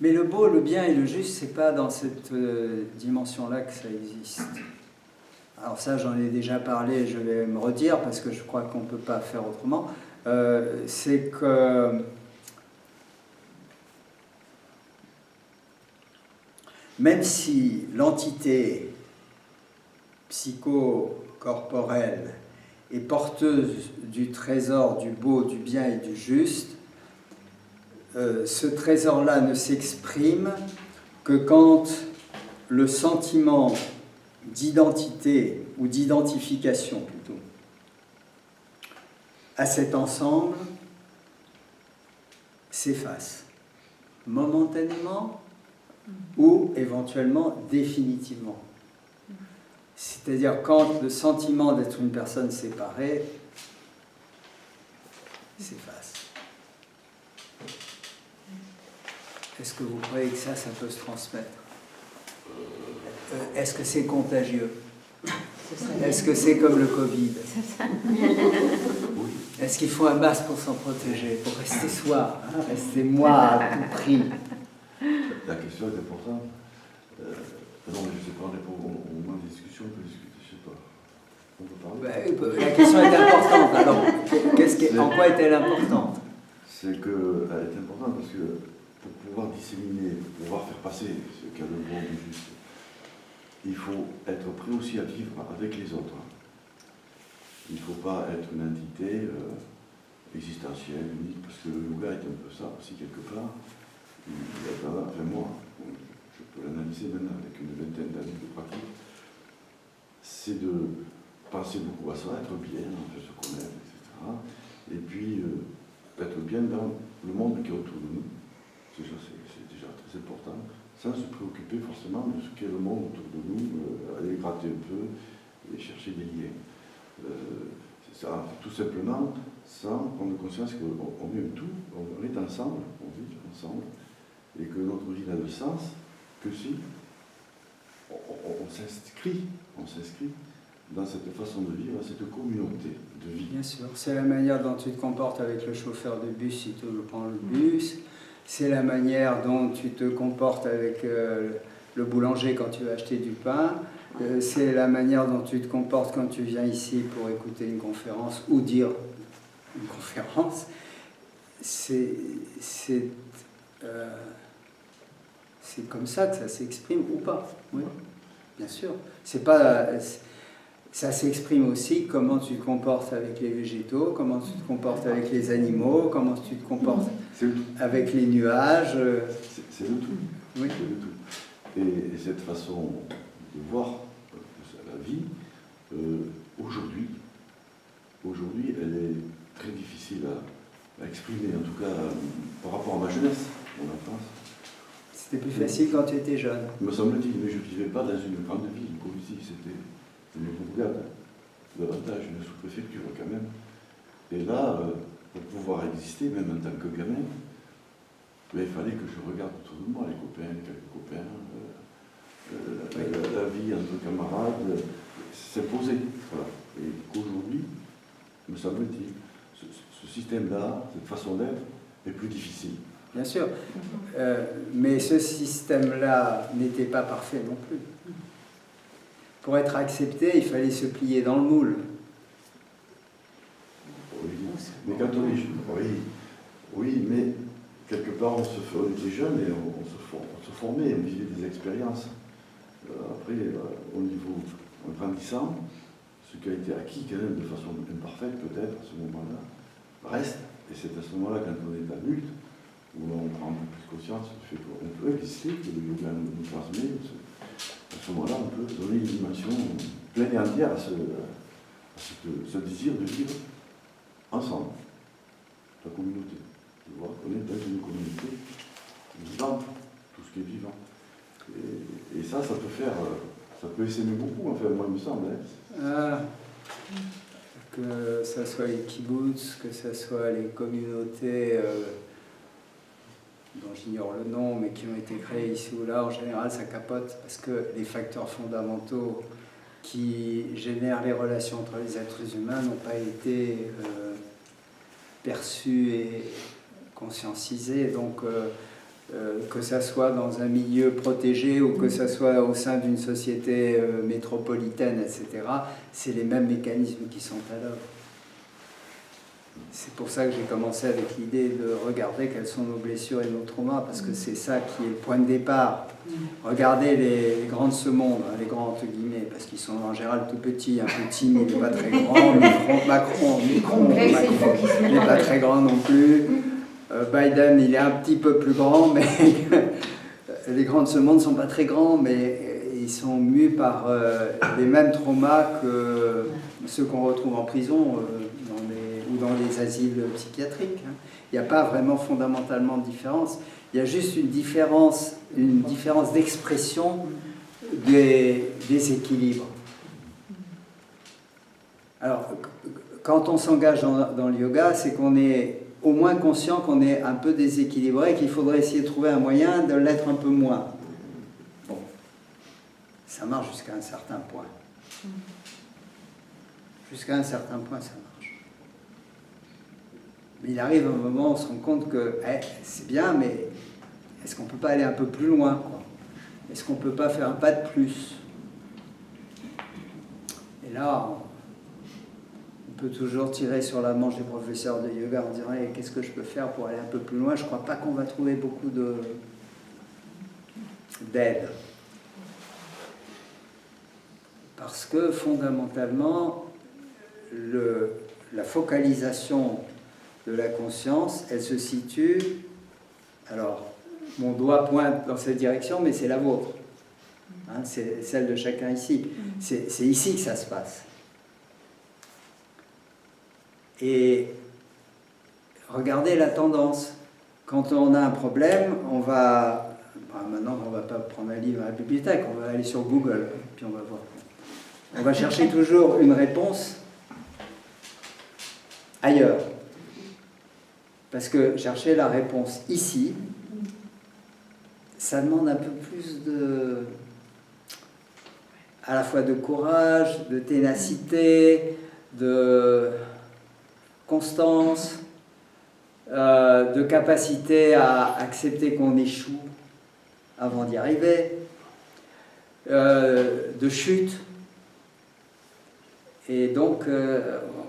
Mais le beau, le bien et le juste, c'est pas dans cette dimension-là que ça existe. Alors ça, j'en ai déjà parlé, je vais me redire parce que je crois qu'on ne peut pas faire autrement. C'est que même si l'entité psychocorporelle est porteuse du trésor du beau, du bien et du juste, ce trésor-là ne s'exprime que quand le sentiment d'identité ou d'identification plutôt à cet ensemble s'efface momentanément ou éventuellement définitivement. C'est-à-dire quand le sentiment d'être une personne séparée s'efface. Est-ce que vous croyez que ça peut se transmettre? Est-ce que c'est contagieux? Est-ce que c'est comme le Covid? Est-ce qu'il faut un masque pour s'en protéger, pour rester soi, hein, rester moi à tout prix? La question était pour ça. Non, mais je sais pas, on a discussion, on peut discuter je sais pas. On peut parler. La question est importante. Alors, en quoi est-elle importante? C'est qu'elle est importante parce que pour pouvoir disséminer, pour pouvoir faire passer ce qu'il y a de bon, de juste, il faut être prêt aussi à vivre avec les autres. Il ne faut pas être une entité existentielle, unique, parce que le yoga est un peu ça aussi quelque part. Enfin moi, je peux l'analyser maintenant avec une vingtaine d'années de pratique, c'est de penser beaucoup à ça, être bien, se connaître, etc. Et puis être bien dans le monde qui est autour de nous. C'est déjà très important, sans se préoccuper forcément de ce qu'est le monde autour de nous, aller gratter un peu et chercher des liens. C'est ça, tout simplement, sans prendre conscience qu'on est un tout, on est ensemble, on vit ensemble, et que notre vie n'a de sens que si on s'inscrit dans cette façon de vivre, dans cette communauté de vie. Bien sûr, c'est la manière dont tu te comportes avec le chauffeur de bus si tu prends le bus, c'est la manière dont tu te comportes avec le boulanger quand tu vas acheter du pain, c'est la manière dont tu te comportes quand tu viens ici pour écouter une conférence ou dire une conférence. C'est comme ça que ça s'exprime ou pas. Oui, bien sûr. Ça s'exprime aussi comment tu te comportes avec les végétaux, comment tu te comportes avec les animaux, comment tu te comportes avec les nuages. C'est le tout. Oui. C'est le tout. Et cette façon de voir la vie, aujourd'hui, elle est très difficile à exprimer, en tout cas par rapport à ma jeunesse, mon enfance. C'était plus facile quand tu étais jeune. Me semble-t-il, mais je ne vivais pas dans une grande ville comme ici, c'était une bourgade, davantage une sous-préfecture quand même. Et là, pour pouvoir exister, même en tant que gamin, il fallait que je regarde autour de moi les copains, quelques copains, la vie entre camarades, s'imposer. Voilà. Et qu'aujourd'hui, me semble-t-il, ce système-là, cette façon d'être, est plus difficile. Bien sûr, mais ce système-là n'était pas parfait non plus. Pour être accepté, il fallait se plier dans le moule. Oui, mais quand on est... Oui, mais quelque part, on était jeunes et on se formait, on vivait des expériences. Après, au niveau, en grandissant, ce qui a été acquis quand même de façon imparfaite peut-être à ce moment-là, reste. Et c'est à ce moment-là, quand on est adulte, où on prend un peu plus conscience du fait qu'on peut exister, que le yoga nous transmet. À ce moment-là, on peut donner une dimension pleine et entière à ce désir de vivre ensemble, la communauté. De voir qu'on est dans une communauté vivante, tout ce qui est vivant. Et ça peut essaimer beaucoup, enfin, moi, il me semble. Que ce soit les kibbutz, que ce soit les communautés dont j'ignore le nom, mais qui ont été créées ici ou là, en général, ça capote parce que les facteurs fondamentaux qui génèrent les relations entre les êtres humains n'ont pas été perçus et conscientisés. Donc, que ça soit dans un milieu protégé ou que ça soit au sein d'une société métropolitaine, etc., c'est les mêmes mécanismes qui sont à l'œuvre. C'est pour ça que j'ai commencé avec l'idée de regarder quelles sont nos blessures et nos traumas, parce que c'est ça qui est le point de départ. Regardez les grands de ce monde, hein, les grands entre guillemets, parce qu'ils sont en général tout petits, un peu timides, il n'est pas très grand. Macron n'est pas très grand non plus. Biden, il est un petit peu plus grand, mais les grands de ce monde ne sont pas très grands, mais ils sont mus par les mêmes traumas que ceux qu'on retrouve en prison ou dans les asiles psychiatriques. Il n'y a pas vraiment fondamentalement de différence. Il y a juste une différence d'expression des équilibres. Alors, quand on s'engage dans le yoga, c'est qu'on est au moins conscient qu'on est un peu déséquilibré et qu'il faudrait essayer de trouver un moyen de l'être un peu moins. Bon, ça marche jusqu'à un certain point. Jusqu'à un certain point, ça marche. Mais il arrive un moment où on se rend compte que c'est bien, mais est-ce qu'on ne peut pas aller un peu plus loin, quoi ? Est-ce qu'on ne peut pas faire un pas de plus ? là, on peut toujours tirer sur la manche des professeurs de yoga en disant hey, qu'est-ce que je peux faire pour aller un peu plus loin. Je ne crois pas qu'on va trouver beaucoup d'aide. Parce que fondamentalement, la focalisation de la conscience, elle se situe, alors mon doigt pointe dans cette direction, mais c'est la vôtre. Hein, c'est celle de chacun ici. C'est ici que ça se passe. Et regardez la tendance. Quand on a un problème, on va... maintenant, on ne va pas prendre un livre à la bibliothèque, on va aller sur Google, puis on va voir. On va chercher toujours une réponse ailleurs. Parce que chercher la réponse ici, ça demande un peu plus à la fois de courage, de ténacité, de constance, de capacité à accepter qu'on échoue avant d'y arriver, de chute. Et donc,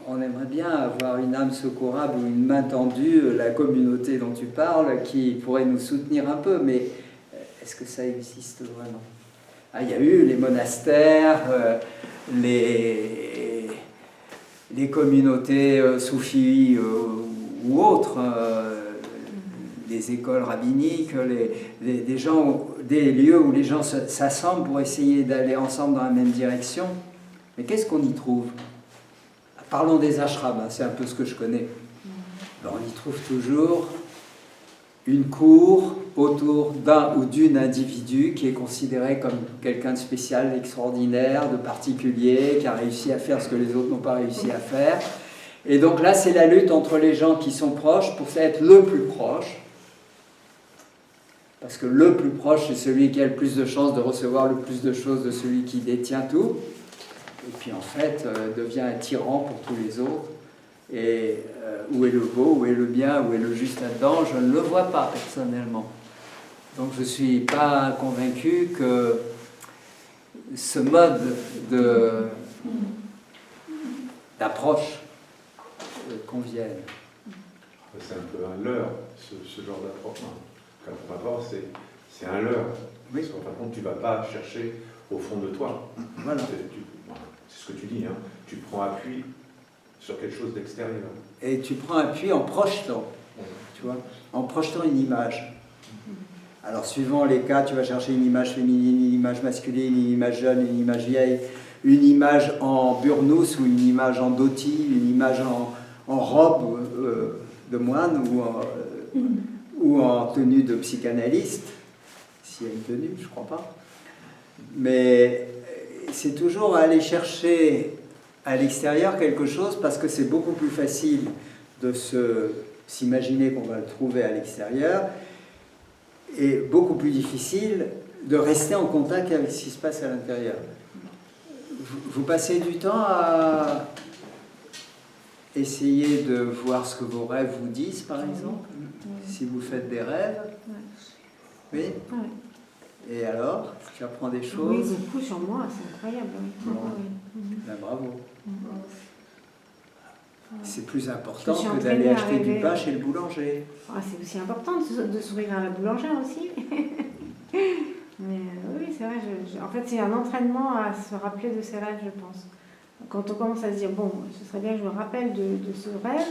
on aimerait bien avoir une âme secourable ou une main tendue, la communauté dont tu parles, qui pourrait nous soutenir un peu, mais est-ce que ça existe vraiment ? Ah, il y a eu les monastères, les communautés soufis ou autres, des écoles rabbiniques, des gens, des lieux où les gens s'assemblent pour essayer d'aller ensemble dans la même direction. Mais qu'est-ce qu'on y trouve ? Parlons des ashrams, hein, c'est un peu ce que je connais. Alors, on y trouve toujours une cour autour d'un ou d'une individu qui est considéré comme quelqu'un de spécial, d'extraordinaire, de particulier, qui a réussi à faire ce que les autres n'ont pas réussi à faire. Et donc là, c'est la lutte entre les gens qui sont proches pour être le plus proche. Parce que le plus proche, c'est celui qui a le plus de chances de recevoir le plus de choses de celui qui détient tout. Et puis en fait, devient un tyran pour tous les autres. Et où est le beau, où est le bien, où est le juste là-dedans, je ne le vois pas personnellement. Donc je ne suis pas convaincu que ce mode d'approche convienne. C'est un peu un leurre, ce genre d'approche. Comme rapport, c'est un leurre. Oui. Parce qu'en fin de compte, tu ne vas pas chercher au fond de toi. Voilà. C'est ce que tu dis, hein. Tu prends appui sur quelque chose d'extérieur. Et tu prends appui en projetant, tu vois, en projetant une image. Alors, suivant les cas, tu vas chercher une image féminine, une image masculine, une image jeune, une image vieille, une image en burnous ou une image en dhoti, une image en robe de moine ou en tenue de psychanalyste, s'il y a une tenue, je ne crois pas. Mais c'est toujours aller chercher à l'extérieur quelque chose parce que c'est beaucoup plus facile de s'imaginer qu'on va le trouver à l'extérieur et beaucoup plus difficile de rester en contact avec ce qui se passe à l'intérieur. Vous passez du temps à essayer de voir ce que vos rêves vous disent, par exemple, si vous faites des rêves. Oui. Et alors, tu apprends des choses. Oui, beaucoup sur moi, c'est incroyable. Bon. Ben, bravo. C'est plus important que d'aller acheter du pain chez le boulanger. Ah, c'est aussi important de sourire à la boulangère aussi. Mais oui, c'est vrai. En fait, c'est un entraînement à se rappeler de ses rêves, je pense. Quand on commence à se dire, bon, ce serait bien que je me rappelle de ce rêve,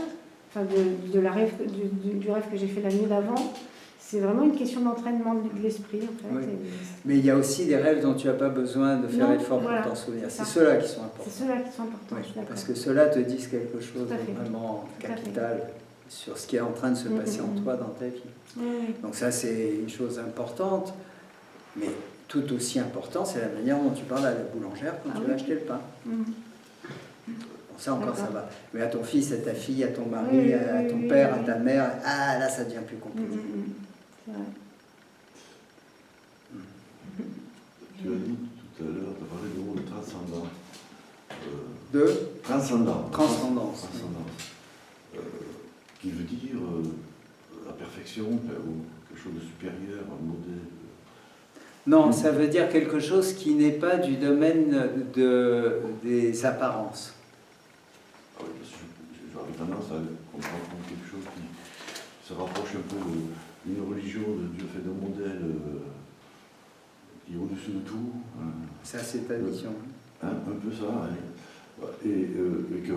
enfin du rêve que j'ai fait la nuit d'avant, c'est vraiment une question d'entraînement de l'esprit, en fait. Oui. Mais il y a aussi des rêves dont tu n'as pas besoin de faire l'effort pour t'en souvenir. C'est ceux-là qui sont importants. C'est ceux-là qui sont importants, Oui, parce que ceux-là te disent quelque chose de vraiment capital sur ce qui est en train de se passer en toi dans ta vie. Donc ça, c'est une chose importante, mais tout aussi important, c'est la manière dont tu parles à la boulangère quand tu vas acheter le pain. Bon, ça encore, ça va. Mais à ton fils, à ta fille, à ton mari, à ton père, à ta mère, ah là, ça devient plus compliqué. C'est vrai. Tu as dit tout à l'heure, tu as parlé du mot de transcendance. Transcendance. Transcendance. Qui veut dire la perfection ou quelque chose de supérieur, un modèle. Non, ça veut dire quelque chose qui n'est pas du domaine des apparences. Ah oui, parce que j'aurais tendance à comprendre comme quelque chose qui se rapproche un peu d'une religion de Dieu fait d'un modèle qui est au-dessus de tout. Ça, c'est ta vision. Un peu ça, hein. Et que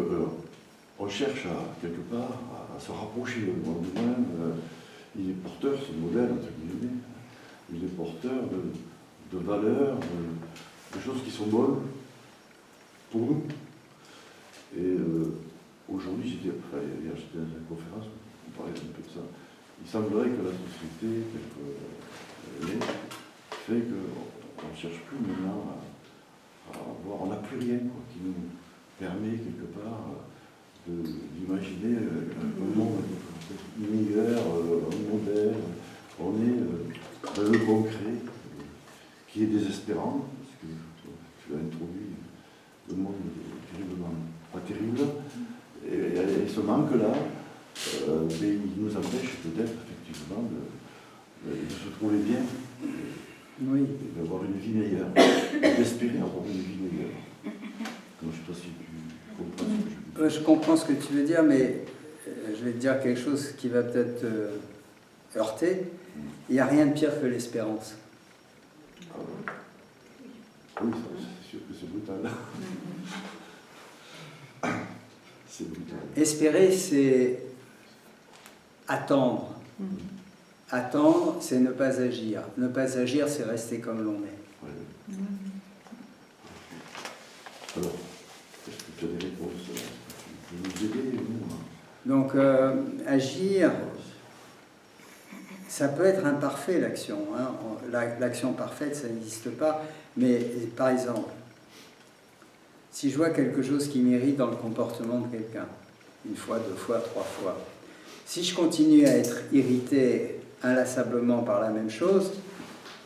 on cherche quelque part à se rapprocher. Du moins, il est porteur, ce modèle, entre guillemets, il est porteur de valeurs, de choses qui sont bonnes pour nous. Et aujourd'hui, hier j'étais dans une conférence, on parlait un peu de ça. Il semblerait que la société, telle qu'elle est, fait qu'on ne cherche plus maintenant à voir, on n'a plus rien quoi, qui nous permet quelque part d'imaginer un monde meilleur, un modèle. On est dans le concret, qui est désespérant, parce que tu as introduit le monde terriblement pas terrible, et ce manque-là, mais il nous empêche peut-être effectivement de se trouver bien, Oui. d'avoir une vie meilleure, d'espérer avoir une vie meilleure. Donc, je ne sais pas si tu comprends ce que je veux dire. Je comprends ce que tu veux dire, mais je vais te dire quelque chose qui va peut-être heurter. Il n'y a rien de pire que l'espérance. Oui, c'est sûr que c'est brutal. C'est brutal. Espérer, c'est attendre. Attendre, c'est ne pas agir. Ne pas agir, c'est rester comme l'on est. Ouais. Alors, est-ce que tu as des réponses? Tu peux nous aider, nous? Donc, agir, ça peut être imparfait, l'action. Hein. L'action parfaite, ça n'existe pas. Mais, par exemple, si je vois quelque chose qui m'irrite dans le comportement de quelqu'un, une fois, deux fois, trois fois, si je continue à être irrité inlassablement par la même chose,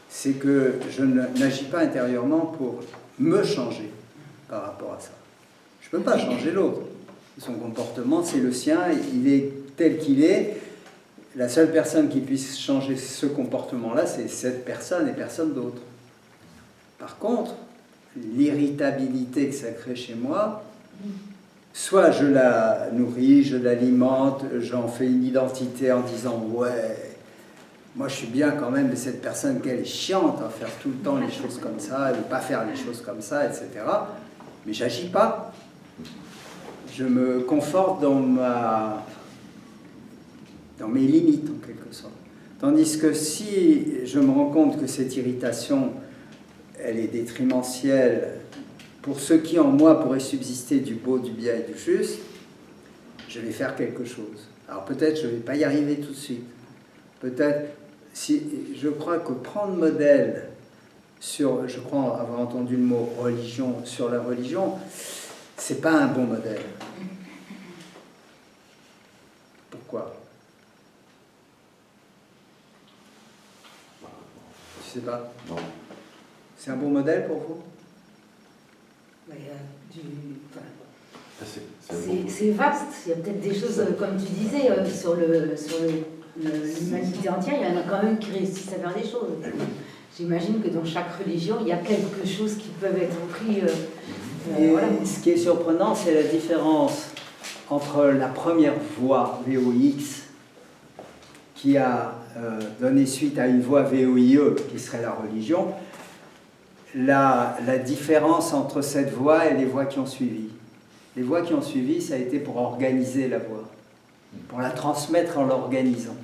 c'est que je n'agis pas intérieurement pour me changer par rapport à ça. Je ne peux pas changer l'autre. Son comportement, c'est le sien, il est tel qu'il est. La seule personne qui puisse changer ce comportement-là, c'est cette personne et personne d'autre. Par contre, l'irritabilité que ça crée chez moi, soit je la nourris, je l'alimente, j'en fais une identité en disant « ouais, moi je suis bien quand même de cette personne qu'elle est chiante à faire tout le temps les choses comme ça, à ne pas faire les choses comme ça, etc. » Mais j'agis pas. Je me conforte dans mes limites en quelque sorte. Tandis que si je me rends compte que cette irritation, elle est détrimentielle pour ce qui en moi pourrait subsister du beau, du bien et du juste, je vais faire quelque chose. Alors peut-être je ne vais pas y arriver tout de suite. Peut-être, si je crois que prendre modèle sur, je crois avoir entendu le mot religion, sur la religion, c'est pas un bon modèle. Pourquoi? Tu sais pas? Non. C'est un bon modèle pour vous? C'est vaste, il y a peut-être des choses, comme tu disais, sur l'humanité entière, il y en a quand même qui réussissent à faire des choses. J'imagine que dans chaque religion, il y a quelque chose qui peut être pris. Voilà. Ce qui est surprenant, c'est la différence entre la première voie VOX qui a donné suite à une voie VOIE qui serait la religion, la différence entre cette voie et les voies qui ont suivi. Les voies qui ont suivi, ça a été pour organiser la voie, pour la transmettre en l'organisant.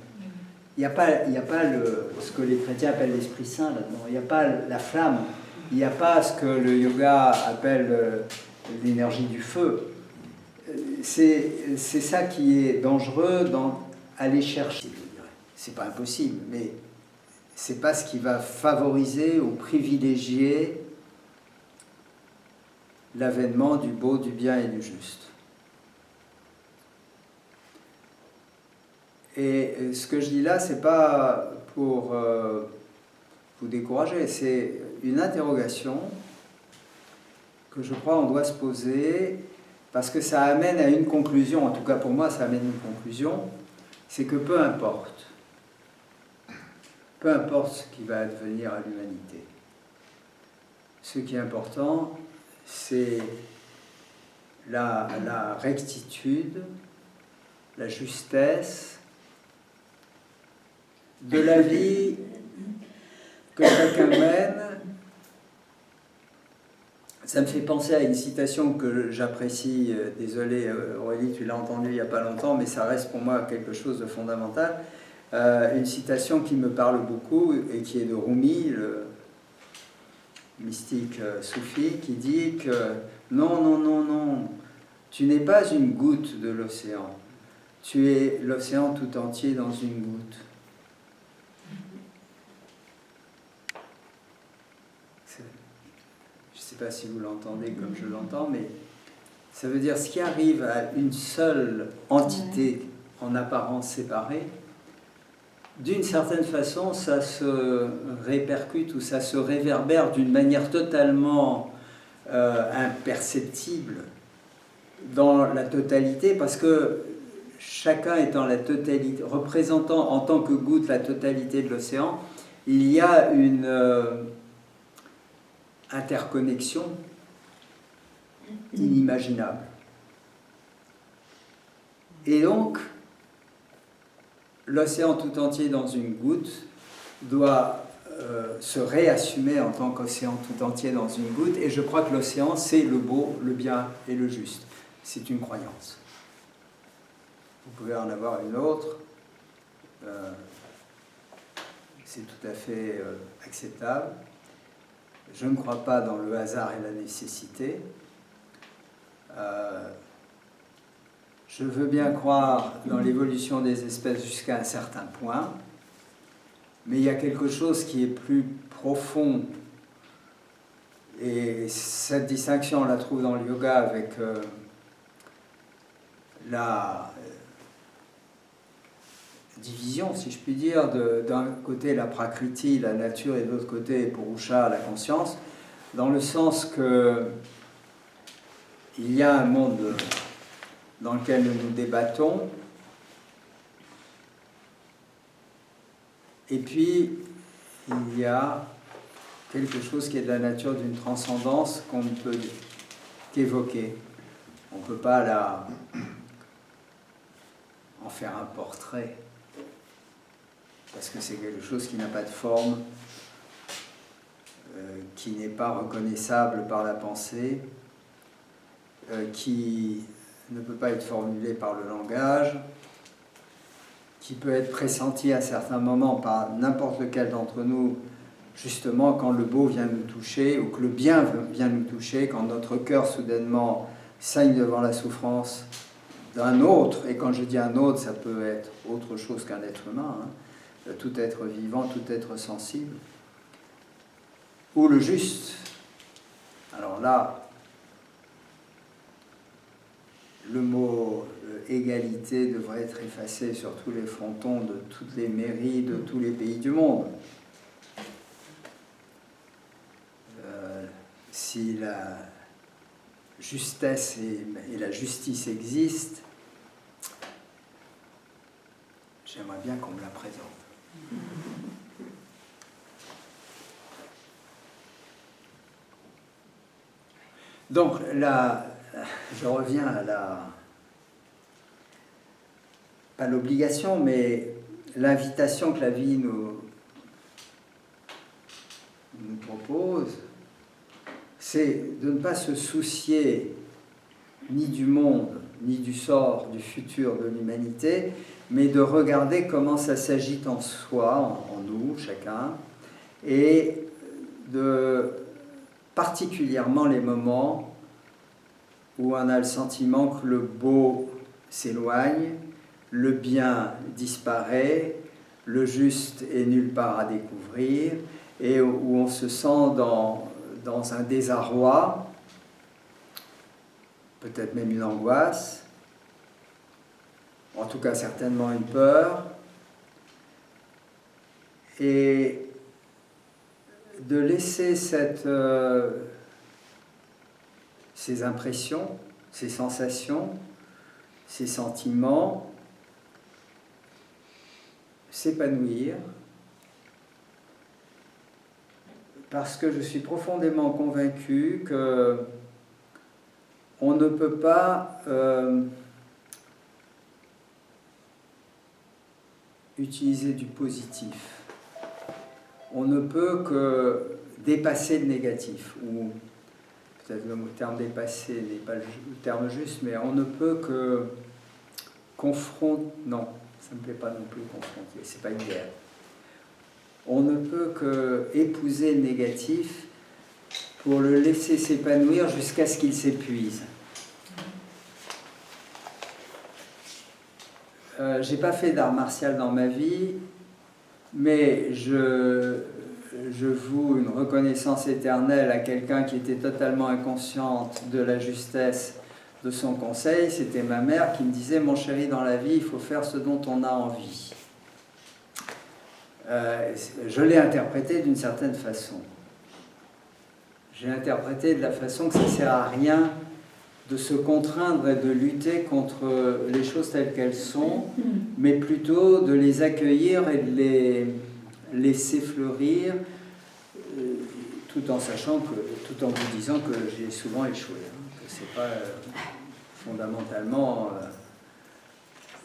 Il n'y a pas ce que les chrétiens appellent l'Esprit Saint là-dedans, il n'y a pas la flamme, il n'y a pas ce que le yoga appelle l'énergie du feu. C'est ça qui est dangereux dans aller chercher. C'est pas impossible, mais c'est pas ce qui va favoriser ou privilégier l'avènement du beau, du bien et du juste. Et ce que je dis là, c'est pas pour vous décourager, c'est une interrogation que je crois on doit se poser parce que ça amène à une conclusion, en tout cas pour moi ça amène une conclusion, c'est que peu importe peu importe ce qui va advenir à l'humanité. Ce qui est important, c'est la rectitude, la justesse de la vie que chacun mène. Ça me fait penser à une citation que j'apprécie, désolé Aurélie, tu l'as entendue il n'y a pas longtemps, mais ça reste pour moi quelque chose de fondamental. Une citation qui me parle beaucoup et qui est de Rumi, le mystique soufi, qui dit que non, non, non, non, tu n'es pas une goutte de l'océan, tu es l'océan tout entier dans une goutte. Je ne sais pas si vous l'entendez comme je l'entends, mais ça veut dire ce qui arrive à une seule entité en apparence séparée, d'une certaine façon, ça se répercute ou ça se réverbère d'une manière totalement imperceptible dans la totalité, parce que chacun étant la totalité, représentant en tant que goutte la totalité de l'océan, il y a une interconnexion inimaginable. Et donc, l'océan tout entier dans une goutte doit se réassumer en tant qu'océan tout entier dans une goutte, et je crois que l'océan, c'est le beau, le bien et le juste. C'est une croyance. Vous pouvez en avoir une autre, c'est tout à fait acceptable. Je ne crois pas dans le hasard et la nécessité. Je veux bien croire dans l'évolution des espèces jusqu'à un certain point, mais il y a quelque chose qui est plus profond, et cette distinction on la trouve dans le yoga avec la division, si je puis dire, d'un côté la prakriti, la nature, et de l'autre côté purusha, la conscience, dans le sens que il y a un monde dans lequel nous nous débattons, et puis il y a quelque chose qui est de la nature d'une transcendance qu'on ne peut qu'évoquer. On ne peut pas en faire un portrait, parce que c'est quelque chose qui n'a pas de forme, qui n'est pas reconnaissable par la pensée, qui ne peut pas être formulé par le langage, qui peut être pressenti à certains moments par n'importe lequel d'entre nous, justement quand le beau vient nous toucher, ou que le bien vient nous toucher, quand notre cœur soudainement saigne devant la souffrance d'un autre, et quand je dis un autre, ça peut être autre chose qu'un être humain, hein, tout être vivant, tout être sensible, ou le juste. Alors là, le mot égalité devrait être effacé sur tous les frontons de toutes les mairies de tous les pays du monde. Si la justesse et la justice existent, j'aimerais bien qu'on me la présente. Donc là, je reviens à pas l'obligation, mais l'invitation que la vie nous propose, c'est de ne pas se soucier ni du monde, ni du sort, du futur de l'humanité, mais de regarder comment ça s'agite en soi, en nous, chacun, et de particulièrement les moments où on a le sentiment que le beau s'éloigne, le bien disparaît, le juste est nulle part à découvrir, et où on se sent dans un désarroi, peut-être même une angoisse, en tout cas certainement une peur, et de laisser ces impressions, ces sensations, ces sentiments s'épanouir parce que je suis profondément convaincu que on ne peut pas utiliser du positif. On ne peut que dépasser le négatif, ou peut-être le terme dépasser n'est pas le terme juste, mais on ne peut que confronter, non, ça ne me plaît pas non plus confronter, c'est pas une guerre. On ne peut que épouser le négatif pour le laisser s'épanouir jusqu'à ce qu'il s'épuise. J'ai pas fait d'art martial dans ma vie, mais je voue une reconnaissance éternelle à quelqu'un qui était totalement inconsciente de la justesse de son conseil. C'était ma mère qui me disait « Mon chéri, dans la vie, il faut faire ce dont on a envie ». Je l'ai interprété d'une certaine façon. J'ai interprété de la façon que ça ne sert à rien de se contraindre et de lutter contre les choses telles qu'elles sont, mais plutôt de les accueillir et de les laisser fleurir, tout en sachant que, tout en vous disant que j'ai souvent échoué, que c'est pas fondamentalement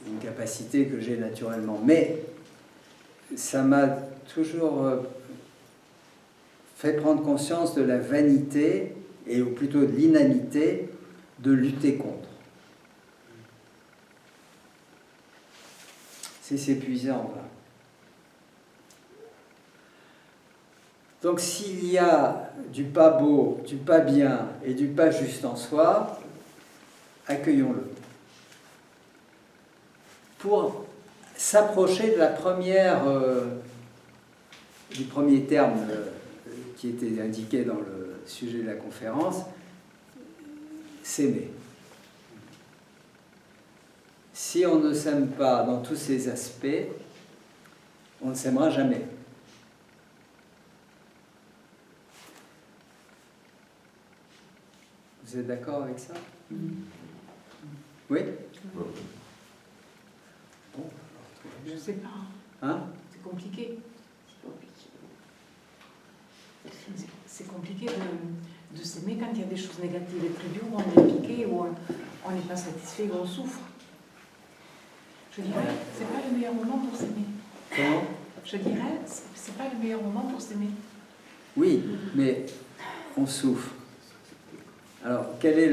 une capacité que j'ai naturellement. Mais ça m'a toujours fait prendre conscience de la vanité, et ou plutôt de l'inanité, de lutter contre. C'est s'épuiser en vain. Donc s'il y a du pas beau, du pas bien et du pas juste en soi, accueillons-le. Pour s'approcher de la première, du premier terme qui était indiqué dans le sujet de la conférence, s'aimer. Si on ne s'aime pas dans tous ces aspects, on ne s'aimera jamais. Vous êtes d'accord avec ça? Oui? Bon, je sais pas. hein? C'est compliqué. C'est compliqué de s'aimer quand il y a des choses négatives et très dures, où on est piqué, où on n'est pas satisfait, où on souffre. Je dirais, c'est pas le meilleur moment pour s'aimer. Comment? Je dirais, c'est pas le meilleur moment pour s'aimer. Oui, mais on souffre. Alors, quel est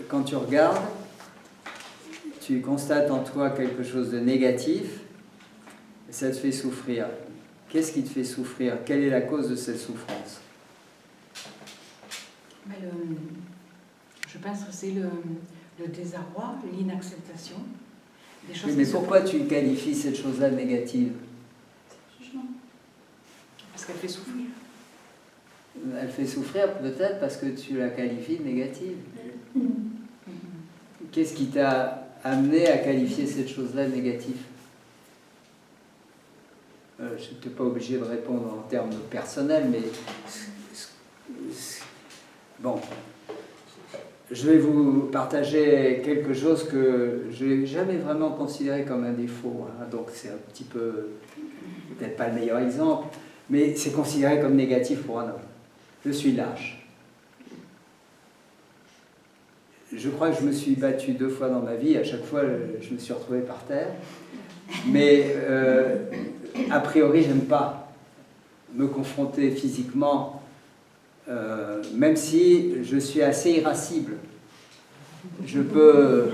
quand tu regardes, tu constates en toi quelque chose de négatif, et ça te fait souffrir. Qu'est-ce qui te fait souffrir? Quelle est la cause de cette souffrance? Mais je pense que c'est le désarroi, l'inacceptation. Des choses Oui, mais qui pourquoi tu qualifies cette chose-là de négative? jugement. Parce qu'elle fait souffrir. Elle fait souffrir peut-être parce que tu la qualifies de négative. Qu'est-ce qui t'a amené à qualifier cette chose-là de négative? Je n'étais pas obligé de répondre en termes personnels, mais bon, je vais vous partager quelque chose que je n'ai jamais vraiment considéré comme un défaut, hein. Donc c'est un petit peu, peut-être pas le meilleur exemple, mais c'est considéré comme négatif pour un homme. Je suis lâche. Je crois que je me suis battu 2 fois dans ma vie, à chaque fois je me suis retrouvé par terre, mais a priori j'aime pas me confronter physiquement, même si je suis assez irascible. Je peux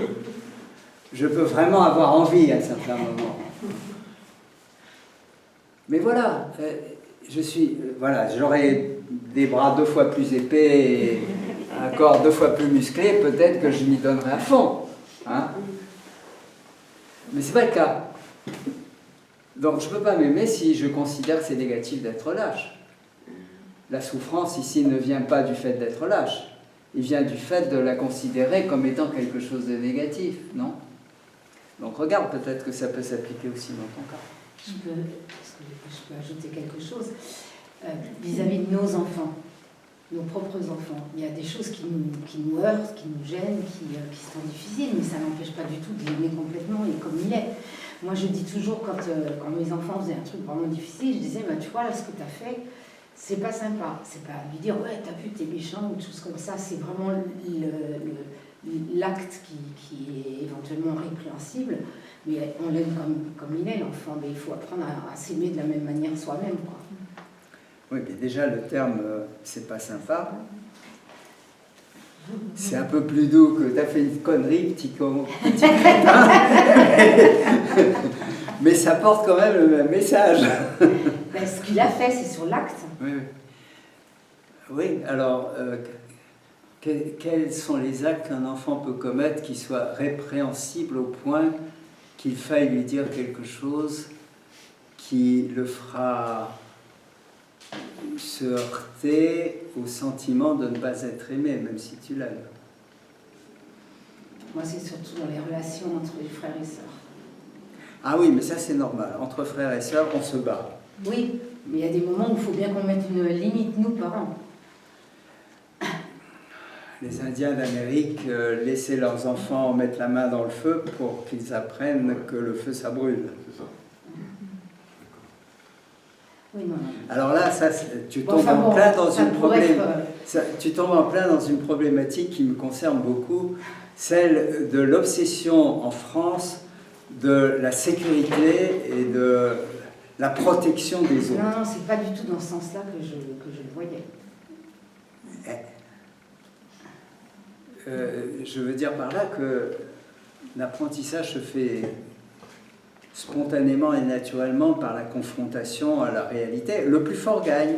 vraiment avoir envie à certains moments. Mais voilà, j'aurais des bras 2 fois plus épais et un corps 2 fois plus musclé, peut-être que je m'y donnerais à fond. Hein? Mais c'est pas le cas. Donc je ne peux pas m'aimer si je considère que c'est négatif d'être lâche. La souffrance ici ne vient pas du fait d'être lâche. Il vient du fait de la considérer comme étant quelque chose de négatif, non? Donc regarde, peut-être que ça peut s'appliquer aussi dans ton cas. Je peux ajouter quelque chose. Vis-à-vis de nos enfants, nos propres enfants, il y a des choses qui nous heurtent, qui nous gênent, qui sont difficiles, mais ça n'empêche pas du tout de l'aimer complètement et comme il est. Moi, je dis toujours, quand mes enfants faisaient un truc vraiment difficile, je disais, bah, tu vois, là, ce que tu as fait, c'est pas sympa. C'est pas lui dire ouais, t'as vu, t'es méchant ou des choses comme ça. C'est vraiment l'acte qui est éventuellement répréhensible, mais on l'aime comme il est, l'enfant. Mais il faut apprendre à s'aimer de la même manière soi-même, quoi. Oui, mais déjà le terme c'est pas sympa. C'est un peu plus doux que t'as fait une connerie, petit crétin. Mais ça porte quand même le même message. Ben, ce qu'il a fait, c'est sur l'acte. Oui, oui. Oui, alors, quels sont les actes qu'un enfant peut commettre qui soient répréhensibles au point qu'il faille lui dire quelque chose qui le fera se heurter au sentiment de ne pas être aimé, même si tu l'aimes? Moi, c'est surtout dans les relations entre les frères et sœurs. Ah oui, mais ça c'est normal. Entre frères et sœurs, on se bat. Oui, mais il y a des moments où il faut bien qu'on mette une limite, nous, parents. Les Indiens d'Amérique laissaient leurs enfants mettre la main dans le feu pour qu'ils apprennent que le feu, ça brûle. C'est ça. Oui, non. Alors là, ça, tu Bon, tombes enfin, en bon, plein dans ça une pourrait tu tombes en plein dans une problématique qui me concerne beaucoup, celle de l'obsession en France de la sécurité et de la protection des autres. Non, c'est pas du tout dans ce sens-là que je le voyais. Je veux dire par là que l'apprentissage se fait spontanément et naturellement par la confrontation à la réalité. Le plus fort gagne.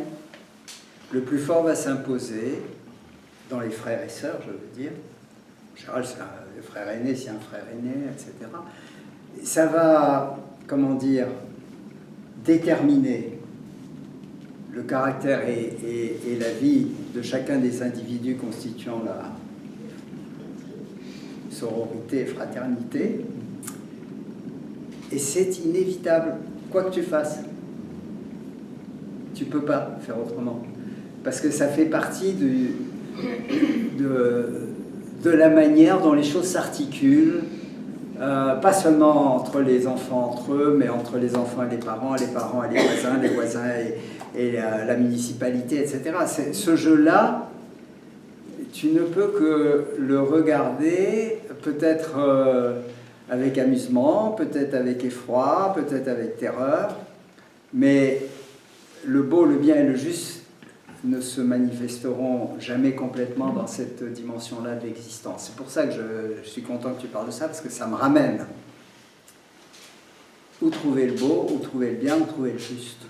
Le plus fort va s'imposer dans les frères et sœurs, je veux dire. En général, c'est le frère aîné, s'il y a un frère aîné, etc. Et ça va, comment dire, déterminer le caractère et la vie de chacun des individus constituant la sororité et fraternité. Et c'est inévitable, quoi que tu fasses. Tu ne peux pas faire autrement. Parce que ça fait partie de la manière dont les choses s'articulent, pas seulement entre les enfants entre eux, mais entre les enfants et les parents et les voisins et la municipalité, etc. Ce jeu-là, tu ne peux que le regarder, peut-être avec amusement, peut-être avec effroi, peut-être avec terreur, mais le beau, le bien et le juste ne se manifesteront jamais complètement dans cette dimension-là de l'existence. C'est pour ça que je suis content que tu parles de ça, parce que ça me ramène où trouver le beau, où trouver le bien, où trouver le juste.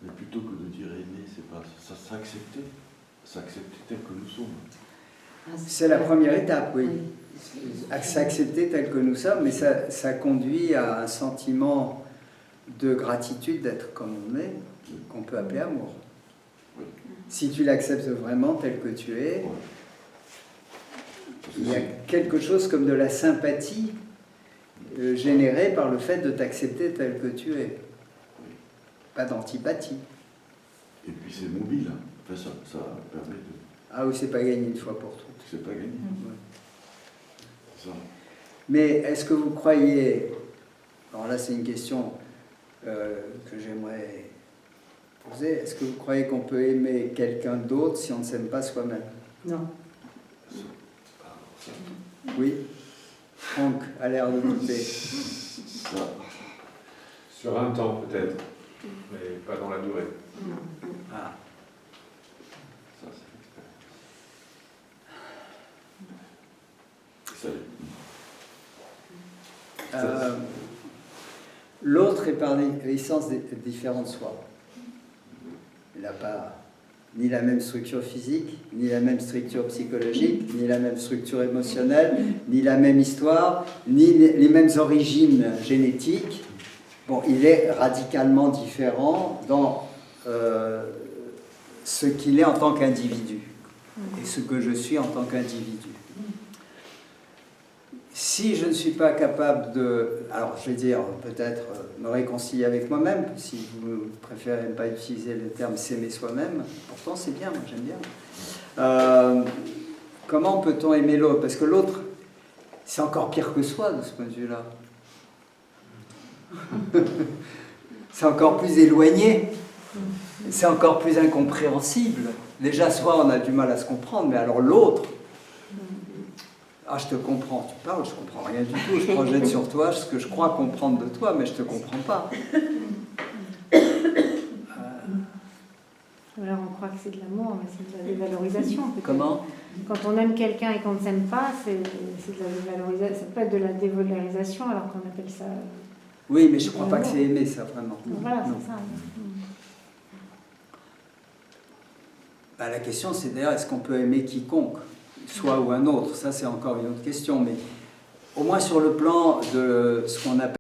Mais plutôt que de dire aimer, c'est pas ça, s'accepter tel que nous sommes. C'est la première étape, oui. S'accepter tel que nous sommes, mais ça conduit à un sentiment de gratitude d'être comme on est, qu'on peut appeler amour. Oui. Si tu l'acceptes vraiment tel que tu es, Ouais. il y a quelque chose comme de la sympathie générée par le fait de t'accepter tel que tu es. Pas d'antipathie. Et puis c'est mobile, hein. Enfin, ça permet de... Ah oui, c'est pas gagné une fois pour toutes. C'est pas gagné. Ouais. Ça. Mais est-ce que vous croyez, alors là c'est une question que j'aimerais poser, est-ce que vous croyez qu'on peut aimer quelqu'un d'autre si on ne s'aime pas soi-même? Non. Ça. Oui. Franck a l'air de douter. Ça. Sur un temps peut-être, mais pas dans la durée. Ah. Ça, c'est l'expérience. L'autre est par essence différent de soi. Il n'a pas ni la même structure physique, ni la même structure psychologique, ni la même structure émotionnelle, ni la même histoire, ni les mêmes origines génétiques. Bon, il est radicalement différent dans ce qu'il est en tant qu'individu et ce que je suis en tant qu'individu. Si je ne suis pas capable de, alors je vais dire peut-être me réconcilier avec moi-même, si vous préférez ne pas utiliser le terme s'aimer soi-même, pourtant c'est bien, moi j'aime bien. Comment peut-on aimer l'autre? Parce que l'autre, c'est encore pire que soi de ce point de vue-là. c'est encore plus éloigné, c'est encore plus incompréhensible. Déjà, soit on a du mal à se comprendre, mais alors l'autre, ah, je te comprends, tu parles, je comprends rien du tout, je projette sur toi ce que je crois comprendre de toi, mais je te comprends pas. Alors on croit que c'est de l'amour, mais c'est de la dévalorisation. peut-être. Comment? Quand on aime quelqu'un et qu'on ne s'aime pas, c'est de la dévalorisation. Ça peut être de la dévalorisation alors qu'on appelle ça. Oui, mais je crois pas que c'est aimer, ça, vraiment. Voilà, Non. c'est ça. Bah, la question, c'est d'ailleurs, est-ce qu'on peut aimer quiconque, soit ou un autre? Ça, c'est encore une autre question, mais au moins sur le plan de ce qu'on appelle